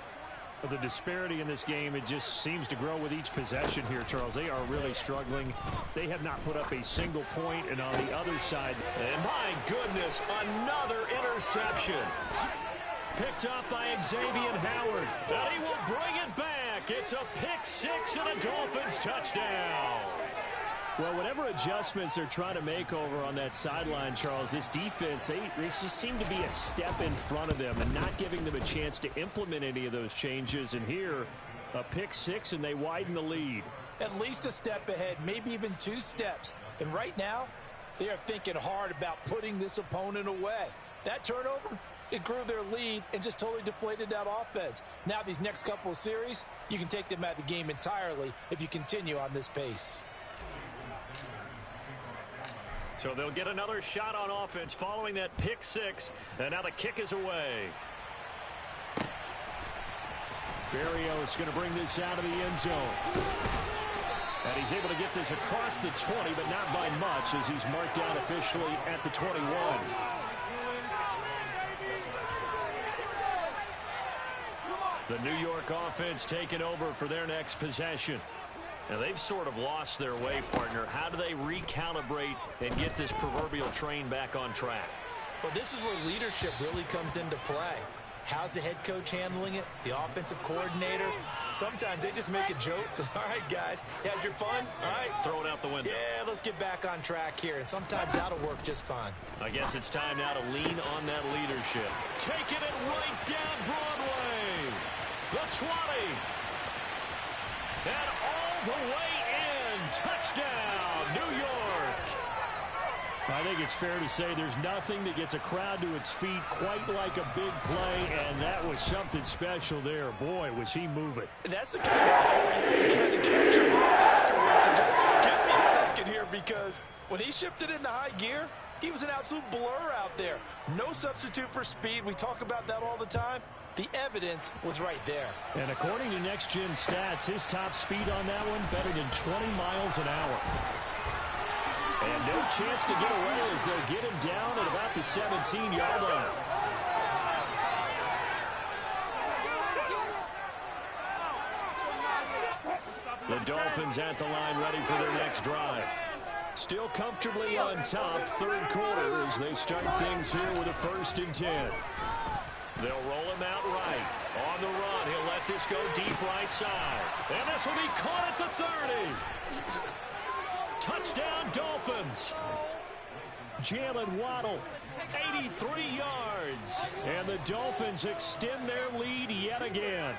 The disparity in this game, it just seems to grow with each possession here, Charles. They are really struggling. They have not put up a single point, and on the other side, and my goodness, another interception. Picked up by Xavier Howard. And he will bring it back. It's a pick 6 and a Dolphins touchdown. Well, whatever adjustments they're trying to make over on that sideline, Charles, this defense, they just seem to be a step in front of them and not giving them a chance to implement any of those changes. And here, a pick 6, and they widen the lead. At least a step ahead, maybe even 2 steps. And right now, they are thinking hard about putting this opponent away. That turnover it grew their lead and just totally deflated that offense. Now these next couple of series, you can take them out of the game entirely if you continue on this pace. So they'll get another shot on offense following that pick six. And now the kick is away. Berrios going to bring this out of the end zone. And he's able to get this across the 20, but not by much as he's marked down officially at the 21. The New York offense taking over for their next possession. Now, they've sort of lost their way, partner. How do they recalibrate and get this proverbial train back on track? Well, this is where leadership really comes into play. How's the head coach handling it? The offensive coordinator? Sometimes they just make a joke. All right, guys, had your fun? All right. Throw it out the window. Yeah, let's get back on track here. And sometimes that'll work just fine. I guess it's time now to lean on that leadership. Taking it right down Broadway. The 20. And all the way in. Touchdown, New York. I think it's fair to say there's nothing that gets a crowd to its feet quite like a big play, and that was something special there. Boy, was he moving. And that's the kind of play where you have to kind of catch your breath afterwards. So just give me a second here, because when he shifted into high gear, he was an absolute blur out there. No substitute for speed. We talk about that all the time. The evidence was right there. And according to Next Gen Stats, his top speed on that one better than 20 miles an hour. And no chance to get away as they'll get him down at about the 17-yard line. The Dolphins at the line ready for their next drive. Still comfortably on top, third quarter as they start things here with a 1st and 10. They'll roll him out right. On the run, he'll let this go deep right side. And this will be caught at the 30. Touchdown, Dolphins. Jalen Waddle, 83 yards. And the Dolphins extend their lead yet again.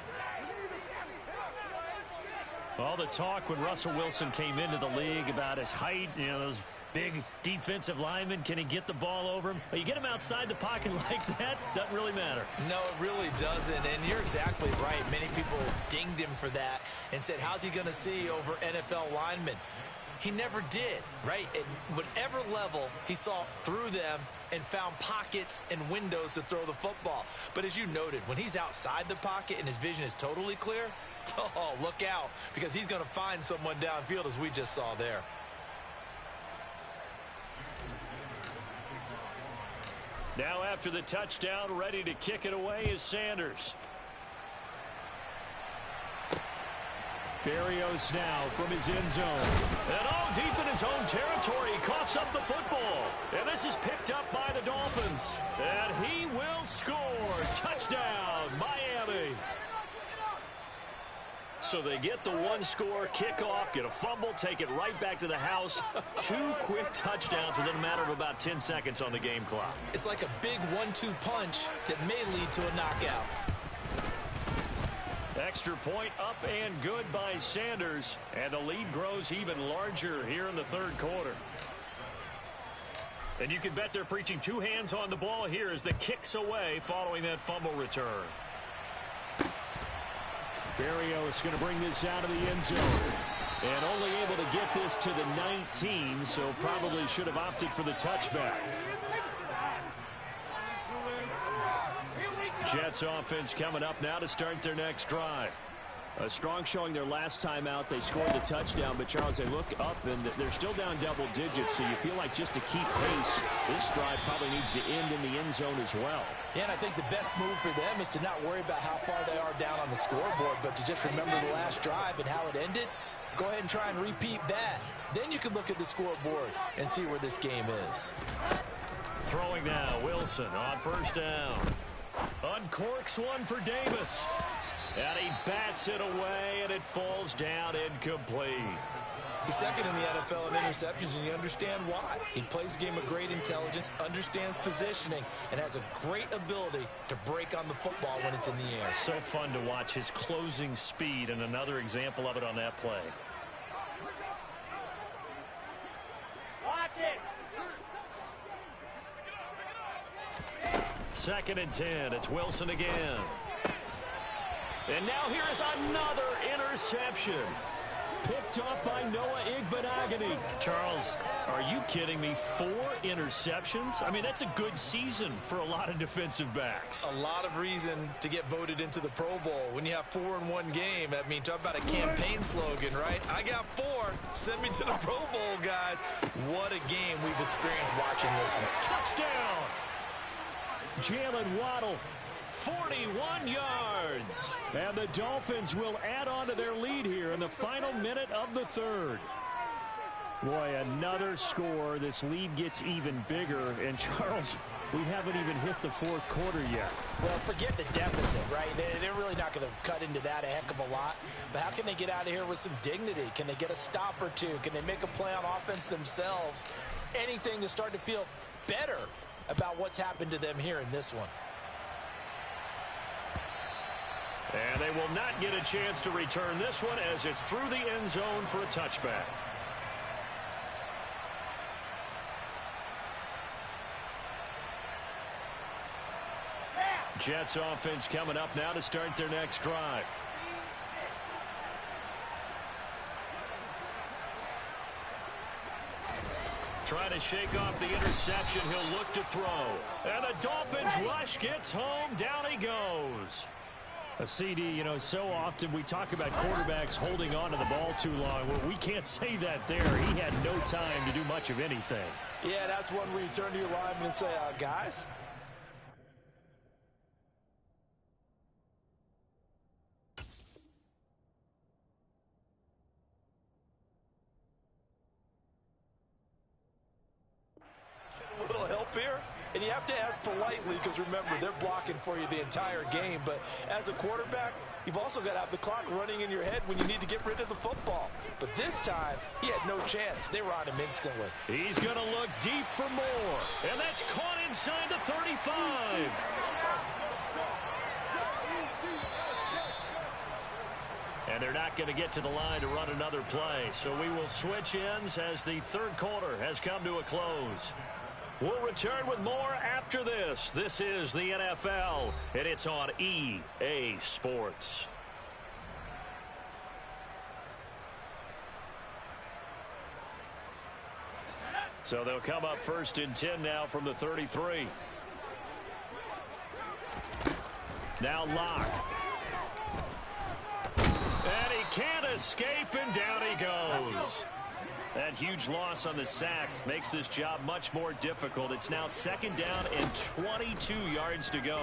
All the talk when Russell Wilson came into the league about his height, you know, those big defensive linemen, can he get the ball over him? You get him outside the pocket like that, doesn't really matter. No, it really doesn't, and you're exactly right. Many people dinged him for that and said, how's he going to see over NFL linemen? He never did, right? At whatever level, he saw through them and found pockets and windows to throw the football. But as you noted, when he's outside the pocket and his vision is totally clear, oh, look out, because he's going to find someone downfield, as we just saw there. Now after the touchdown, ready to kick it away is Sanders. Berrios now from his end zone. And all deep in his own territory, he coughs up the football. And this is picked up by the Dolphins. And he will score. Touchdown, Miami. So they get the one-score kickoff, get a fumble, take it right back to the house. 2 quick touchdowns within a matter of about 10 seconds on the game clock. It's like a big 1-2 punch that may lead to a knockout. Extra point up and good by Sanders. And the lead grows even larger here in the third quarter. And you can bet they're preaching 2 hands on the ball here as the kick's away following that fumble return. Berrios going to bring this out of the end zone. And only able to get this to the 19, so probably should have opted for the touchback. Jets offense coming up now to start their next drive. A strong showing their last time out. They scored the touchdown, but Charles, they look up and they're still down double digits, so you feel like just to keep pace, this drive probably needs to end in the end zone as well. Yeah, and I think the best move for them is to not worry about how far they are down on the scoreboard, but to just remember the last drive and how it ended. Go ahead and try and repeat that. Then you can look at the scoreboard and see where this game is. Throwing now, Wilson on first down. Uncorks one for Davis. And he bats it away, and it falls down incomplete. He's second in the NFL in interceptions, and you understand why. He plays a game of great intelligence, understands positioning, and has a great ability to break on the football when it's in the air. So fun to watch his closing speed, and another example of it on that play. 2nd and 10. It's Wilson again. And now here is another interception. Picked off by Noah Igbenogany. Charles, are you kidding me? 4 interceptions? I mean, that's a good season for a lot of defensive backs. A lot of reason to get voted into the Pro Bowl. When you have 4 in one game, I mean, talk about a campaign slogan, right? I got 4. Send me to the Pro Bowl, guys. What a game we've experienced watching this one. Touchdown! Jalen Waddle. 41 yards. And the Dolphins will add on to their lead here in the final minute of the 3rd. Boy, another score. This lead gets even bigger. And, Charles, we haven't even hit the 4th quarter yet. Well, forget the deficit, right? They're really not going to cut into that a heck of a lot. But how can they get out of here with some dignity? Can they get a stop or two? Can they make a play on offense themselves? Anything to start to feel better about what's happened to them here in this one. And they will not get a chance to return this one as it's through the end zone for a touchback. Jets offense coming up now to start their next drive. Trying to shake off the interception. He'll look to throw. And the Dolphins rush gets home. Down he goes. A CD, you know, so often we talk about quarterbacks holding on to the ball too long. Well, we can't say that there. He had no time to do much of anything. Yeah, that's one where you turn to your lineman and say, guys. Get a little help here. And you have to ask politely because, remember, they're blocking for you the entire game. But as a quarterback, you've also got to have the clock running in your head when you need to get rid of the football. But this time, he had no chance. They were on him instantly. He's going to look deep for more. And that's caught inside the 35. And they're not going to get to the line to run another play. So we will switch ends as the 3rd quarter has come to a close. We'll return with more after this. This is the NFL, and it's on EA Sports. So they'll come up 1st and 10 now from the 33. Now Locke. And he can't escape, and down he goes. That huge loss on the sack makes this job much more difficult. It's now 2nd down and 22 yards to go.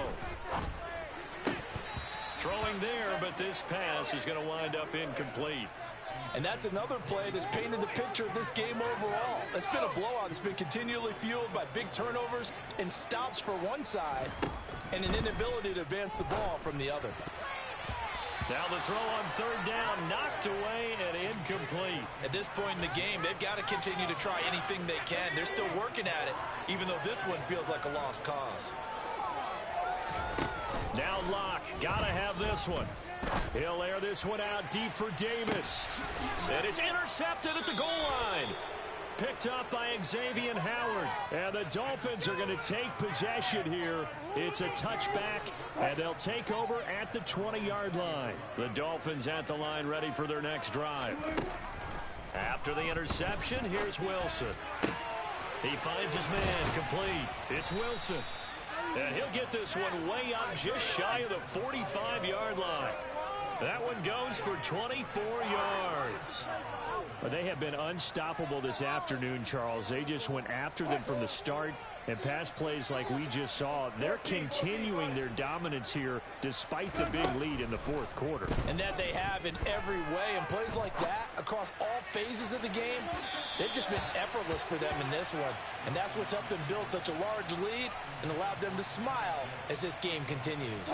Throwing there, but this pass is going to wind up incomplete. And that's another play that's painted the picture of this game overall. It's been a blowout. It's been continually fueled by big turnovers and stops for one side and an inability to advance the ball from the other. Now the throw on 3rd down, knocked away and incomplete. At this point in the game, they've got to continue to try anything they can. They're still working at it, even though this one feels like a lost cause. Now Locke, got to have this one. He'll air this one out deep for Davis. And it's intercepted at the goal line. Picked up by Xavier Howard. And the Dolphins are going to take possession here. It's a touchback, and they'll take over at the 20-yard line. The Dolphins at the line ready for their next drive. After the interception, here's Wilson. He finds his man complete. It's Wilson. And he'll get this one way up just shy of the 45-yard line. That one goes for 24 yards. But they have been unstoppable this afternoon, Charles. They just went after them from the start. And pass plays like we just saw, they're continuing their dominance here despite the big lead in the 4th quarter. And that they have in every way. And plays like that across all phases of the game, they've just been effortless for them in this one. And that's what's helped them build such a large lead and allowed them to smile as this game continues.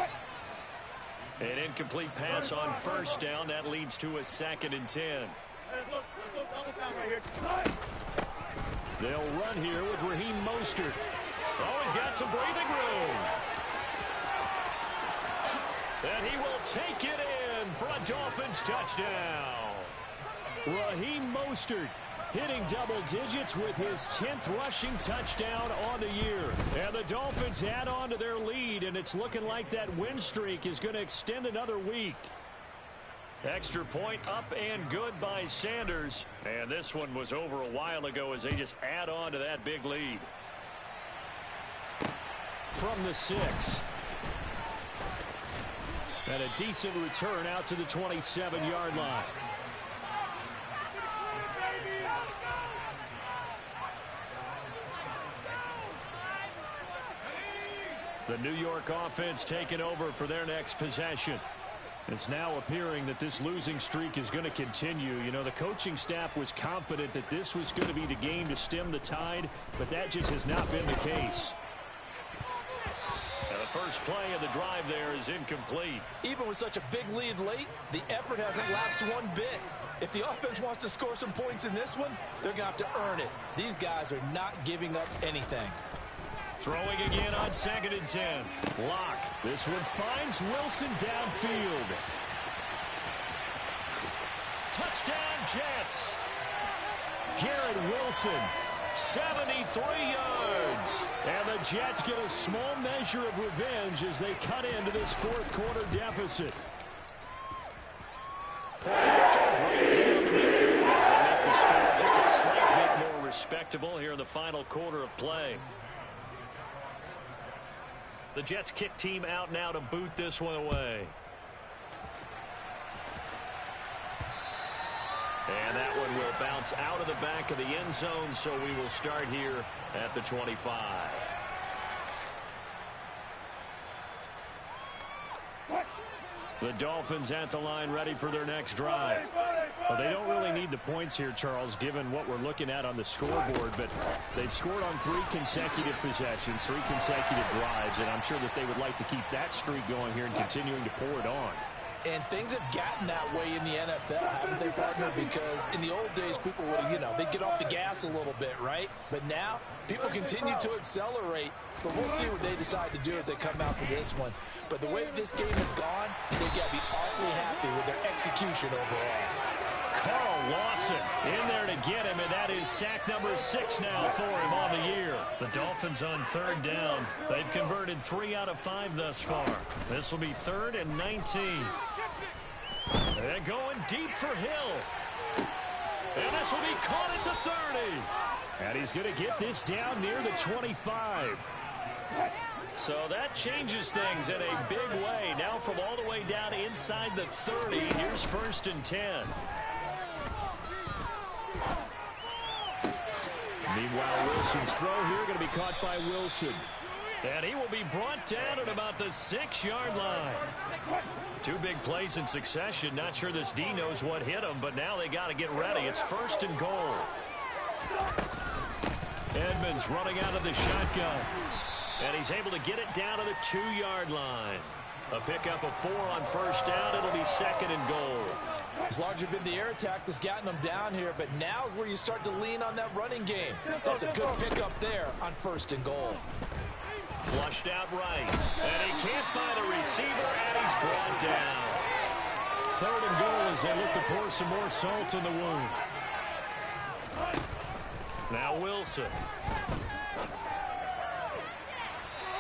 An incomplete pass on 1st down. That leads to a 2nd and 10. They'll run here with Raheem Mostert. Oh, he's got some breathing room. And he will take it in for a Dolphins touchdown. Raheem Mostert hitting double digits with his 10th rushing touchdown on the year. And the Dolphins add on to their lead, and it's looking like that win streak is going to extend another week. Extra point up and good by Sanders. And this one was over a while ago as they just add on to that big lead. From the 6. And a decent return out to the 27-yard line. The New York offense taking over for their next possession. It's now appearing that this losing streak is going to continue. You know, the coaching staff was confident that this was going to be the game to stem the tide, but that just has not been the case. And the first play of the drive there is incomplete. Even with such a big lead late, the effort hasn't lapsed one bit. If the offense wants to score some points in this one, they're going to have to earn it. These guys are not giving up anything. Throwing again on 2nd and 10. Lock. This one finds Wilson downfield. Touchdown Jets. Garrett Wilson, 73 yards. And the Jets get a small measure of revenge as they cut into this fourth quarter deficit. Right down the middle as they make the score just a slight bit more respectable here in the final quarter of play. The Jets kick team out now to boot this one away. And that one will bounce out of the back of the end zone, so we will start here at the 25. The Dolphins at the line ready for their next drive. Well, they don't really need the points here, Charles, given what we're looking at on the scoreboard, but they've scored on 3 consecutive possessions, 3 consecutive drives, and I'm sure that they would like to keep that streak going here and continuing to pour it on. And things have gotten that way in the NFL, haven't they, partner? Because in the old days, people would, they'd get off the gas a little bit, right? But now, people continue to accelerate. But we'll see what they decide to do as they come out for this one. But the way this game has gone, they've got to be awfully happy with their execution overall. Carl Lawson in there to get him, and that is sack number 6 now for him on the year. The Dolphins on 3rd down. They've converted 3 out of 5 thus far. This will be 3rd and 19. And going deep for Hill. And this will be caught at the 30. And he's going to get this down near the 25. So that changes things in a big way. Now from all the way down inside the 30, here's 1st and 10. Meanwhile, Wilson's throw here going to be caught by Wilson. And he will be brought down at about the 6-yard line. 2 big plays in succession. Not sure this D knows what hit him, but now they got to get ready. It's 1st and goal. Edmonds running out of the shotgun. And he's able to get it down to the 2-yard line. A pickup of 4 on 1st down. It'll be 2nd and goal. It's largely been the air attack that's gotten them down here, but now is where you start to lean on that running game. That's a good pickup there on 1st and goal. Flushed out right. And he can't find a receiver, and he's brought down. 3rd and goal as they look to pour some more salt in the wound. Now Wilson.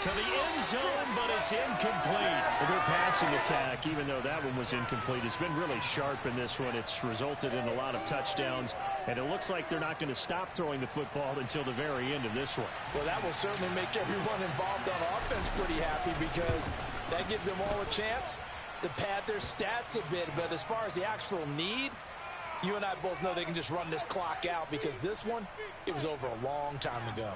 To the end zone, but it's incomplete. A good passing attack, even though that one was incomplete. It's been really sharp in this one. It's resulted in a lot of touchdowns, and it looks like they're not going to stop throwing the football until the very end of this one. Well, that will certainly make everyone involved on offense pretty happy because that gives them all a chance to pad their stats a bit. But as far as the actual need, you and I both know they can just run this clock out because this one, it was over a long time ago.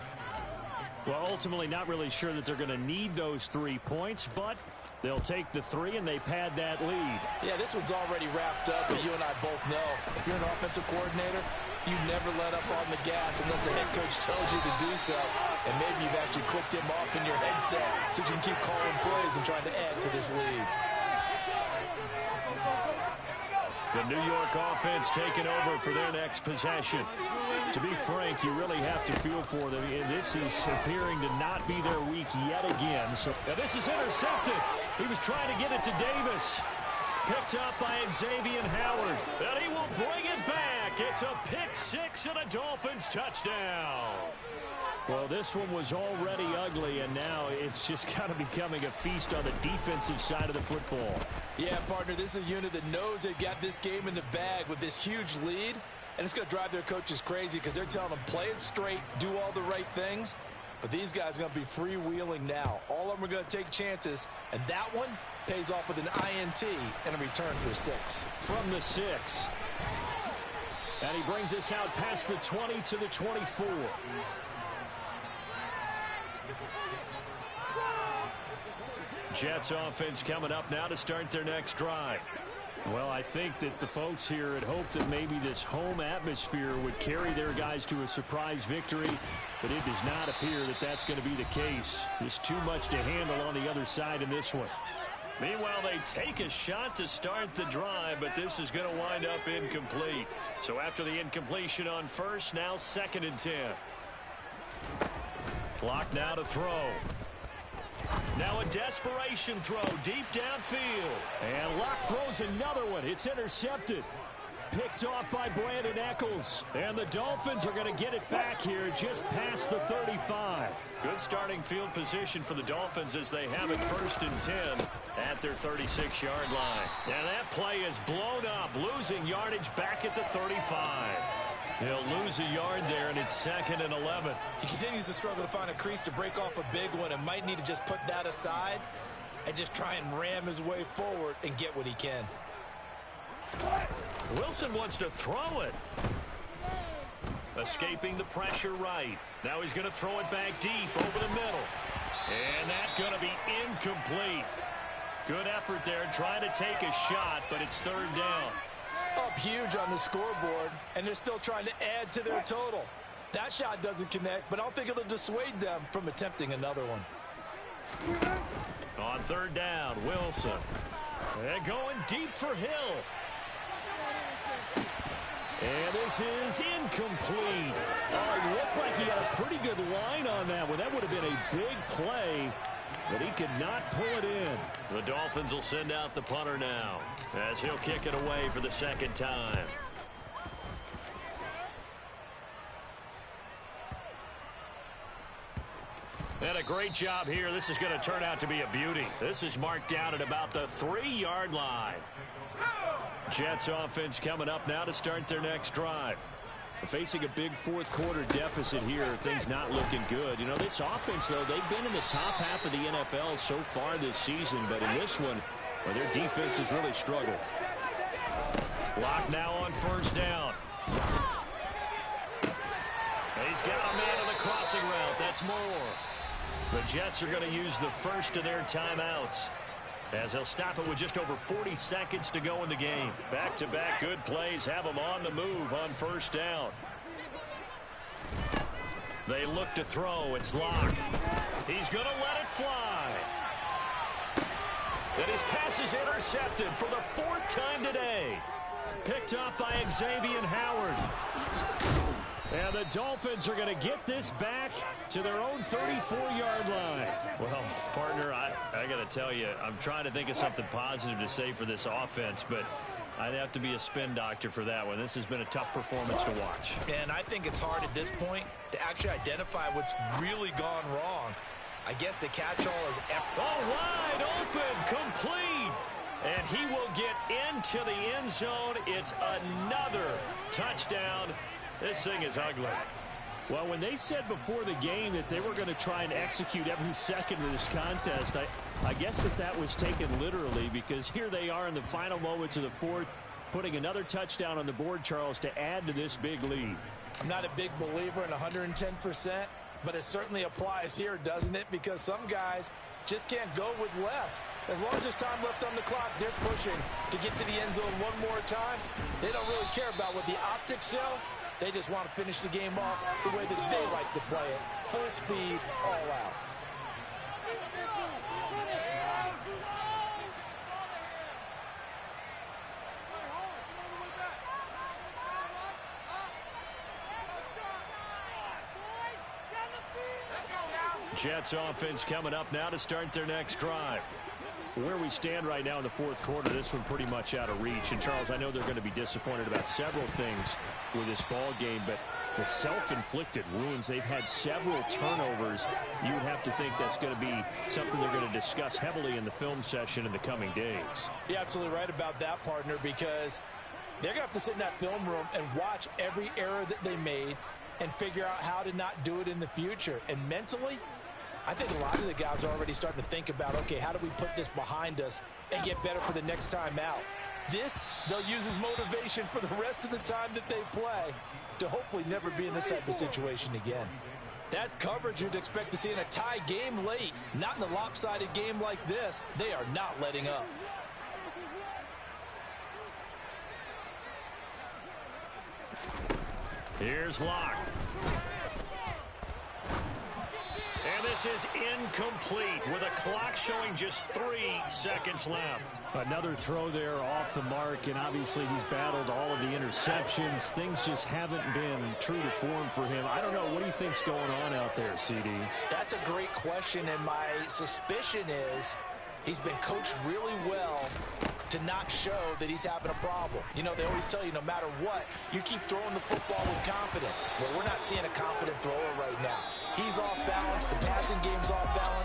Well, ultimately not really sure that they're going to need those 3 points, but they'll take the 3 and they pad that lead. Yeah, this one's already wrapped up, but you and I both know if you're an offensive coordinator, you never let up on the gas unless the head coach tells you to do so. And maybe you've actually clicked him off in your headset so you can keep calling plays and trying to add to this lead. The New York offense taking over for their next possession. To be frank, you really have to feel for them. And this is appearing to not be their week yet again. So now this is intercepted. He was trying to get it to Davis. picked up by Xavier Howard. And he will bring it back. It's a pick six and a Dolphins touchdown. Well, this one was already ugly, and now it's just kind of becoming a feast on the defensive side of the football. Yeah, partner, this is a unit that knows they've got this game in the bag with this huge lead, and it's going to drive their coaches crazy because they're telling them play it straight, do all the right things. But these guys are going to be freewheeling now. All of them are going to take chances, and that one pays off with an INT and a return for 6. From the 6. And he brings us out past the 20 to the 24. Jets offense coming up now to start their next drive. Well, I think that the folks here had hoped that maybe this home atmosphere would carry their guys to a surprise victory, but it does not appear that that's going to be the case. There's too much to handle on the other side in this one. Meanwhile, they take a shot to start the drive, but this is going to wind up incomplete. So after the incompletion on first, now 2nd and 10. Clock now to throw. Now a desperation throw deep downfield. And Locke throws another one. It's intercepted. Picked off by Brandon Eccles. And the Dolphins are going to get it back here just past the 35. Good starting field position for the Dolphins as they have it 1st and 10 at their 36-yard line. And that play is blown up, losing yardage back at the 35. He'll lose a yard there, and it's 2nd and 11. He continues to struggle to find a crease to break off a big one and might need to just put that aside and just try and ram his way forward and get what he can. Wilson wants to throw it. Escaping the pressure right. Now he's going to throw it back deep over the middle. And that's going to be incomplete. Good effort there trying to take a shot, but it's 3rd down. Up huge on the scoreboard, and they're still trying to add to their total. That shot doesn't connect, but I don't think it'll dissuade them from attempting another one. On 3rd down, Wilson. And going deep for Hill. And this is incomplete. Oh, it looked like he had a pretty good line on that one. That would have been a big play, but he could not pull it in. The Dolphins will send out the punter now as he'll kick it away for the 2nd time. And a great job here. This is going to turn out to be a beauty. This is marked down at about the 3-yard line. Jets offense coming up now to start their next drive. Facing a big 4th quarter deficit here, things not looking good. You know, this offense, though, they've been in the top half of the NFL so far this season, but in this one, well, their defense has really struggled. Lock now on 1st down. He's got a man on the crossing route. That's more. The Jets are going to use the first of their timeouts, as they'll stop it with just over 40 seconds to go in the game. Back-to-back good plays have them on the move on 1st down. They look to throw. It's Locke. He's going to let it fly. And his pass is intercepted for the 4th time today. Picked up by Xavier Howard. And the Dolphins are going to get this back to their own 34-yard line. Well, partner, I got to tell you, I'm trying to think of something positive to say for this offense, but I'd have to be a spin doctor for that one. This has been a tough performance to watch. And I think it's hard at this point to actually identify what's really gone wrong. I guess the catch-all is... wide open, complete. And he will get into the end zone. It's another touchdown. This thing is ugly. Well, when they said before the game that they were going to try and execute every second of this contest, I guess that was taken literally, because here they are in the final moments of the 4th, putting another touchdown on the board, Charles, to add to this big lead. I'm not a big believer in 110%, but it certainly applies here, doesn't it? Because some guys just can't go with less. As long as there's time left on the clock, they're pushing to get to the end zone one more time. They don't really care about what the optics show. They just want to finish the game off the way that they like to play it. Full speed, all out. Jets offense coming up now to start their next drive. where we stand right now in the fourth quarter, this one pretty much out of reach. And, Charles, I know they're going to be disappointed about several things with this ball game, but the self-inflicted wounds, they've had several turnovers. You would have to think that's going to be something they're going to discuss heavily in the film session in the coming days. You're absolutely right about that, partner, because they're going to have to sit in that film room and watch every error that they made and figure out how to not do it in the future. And mentally, I think a lot of the guys are already starting to think about, okay, how do we put this behind us and get better for the next time out? This, they'll use as motivation for the rest of the time that they play to hopefully never be in this type of situation again. That's coverage you'd expect to see in a tie game late. Not in a lopsided game like this. They are not letting up. Here's Locke. And this is incomplete with a clock showing just 3 seconds left. Another throw there off the mark, and obviously he's battled all of the interceptions. Things just haven't been true to form for him. I don't know. What do you think's going on out there, CD? That's a great question, and my suspicion is he's been coached really well to not show that he's having a problem. You know, they always tell you no matter what, you keep throwing the football with confidence. Well, we're not seeing a confident thrower right now. He's off balance. The passing game's off balance.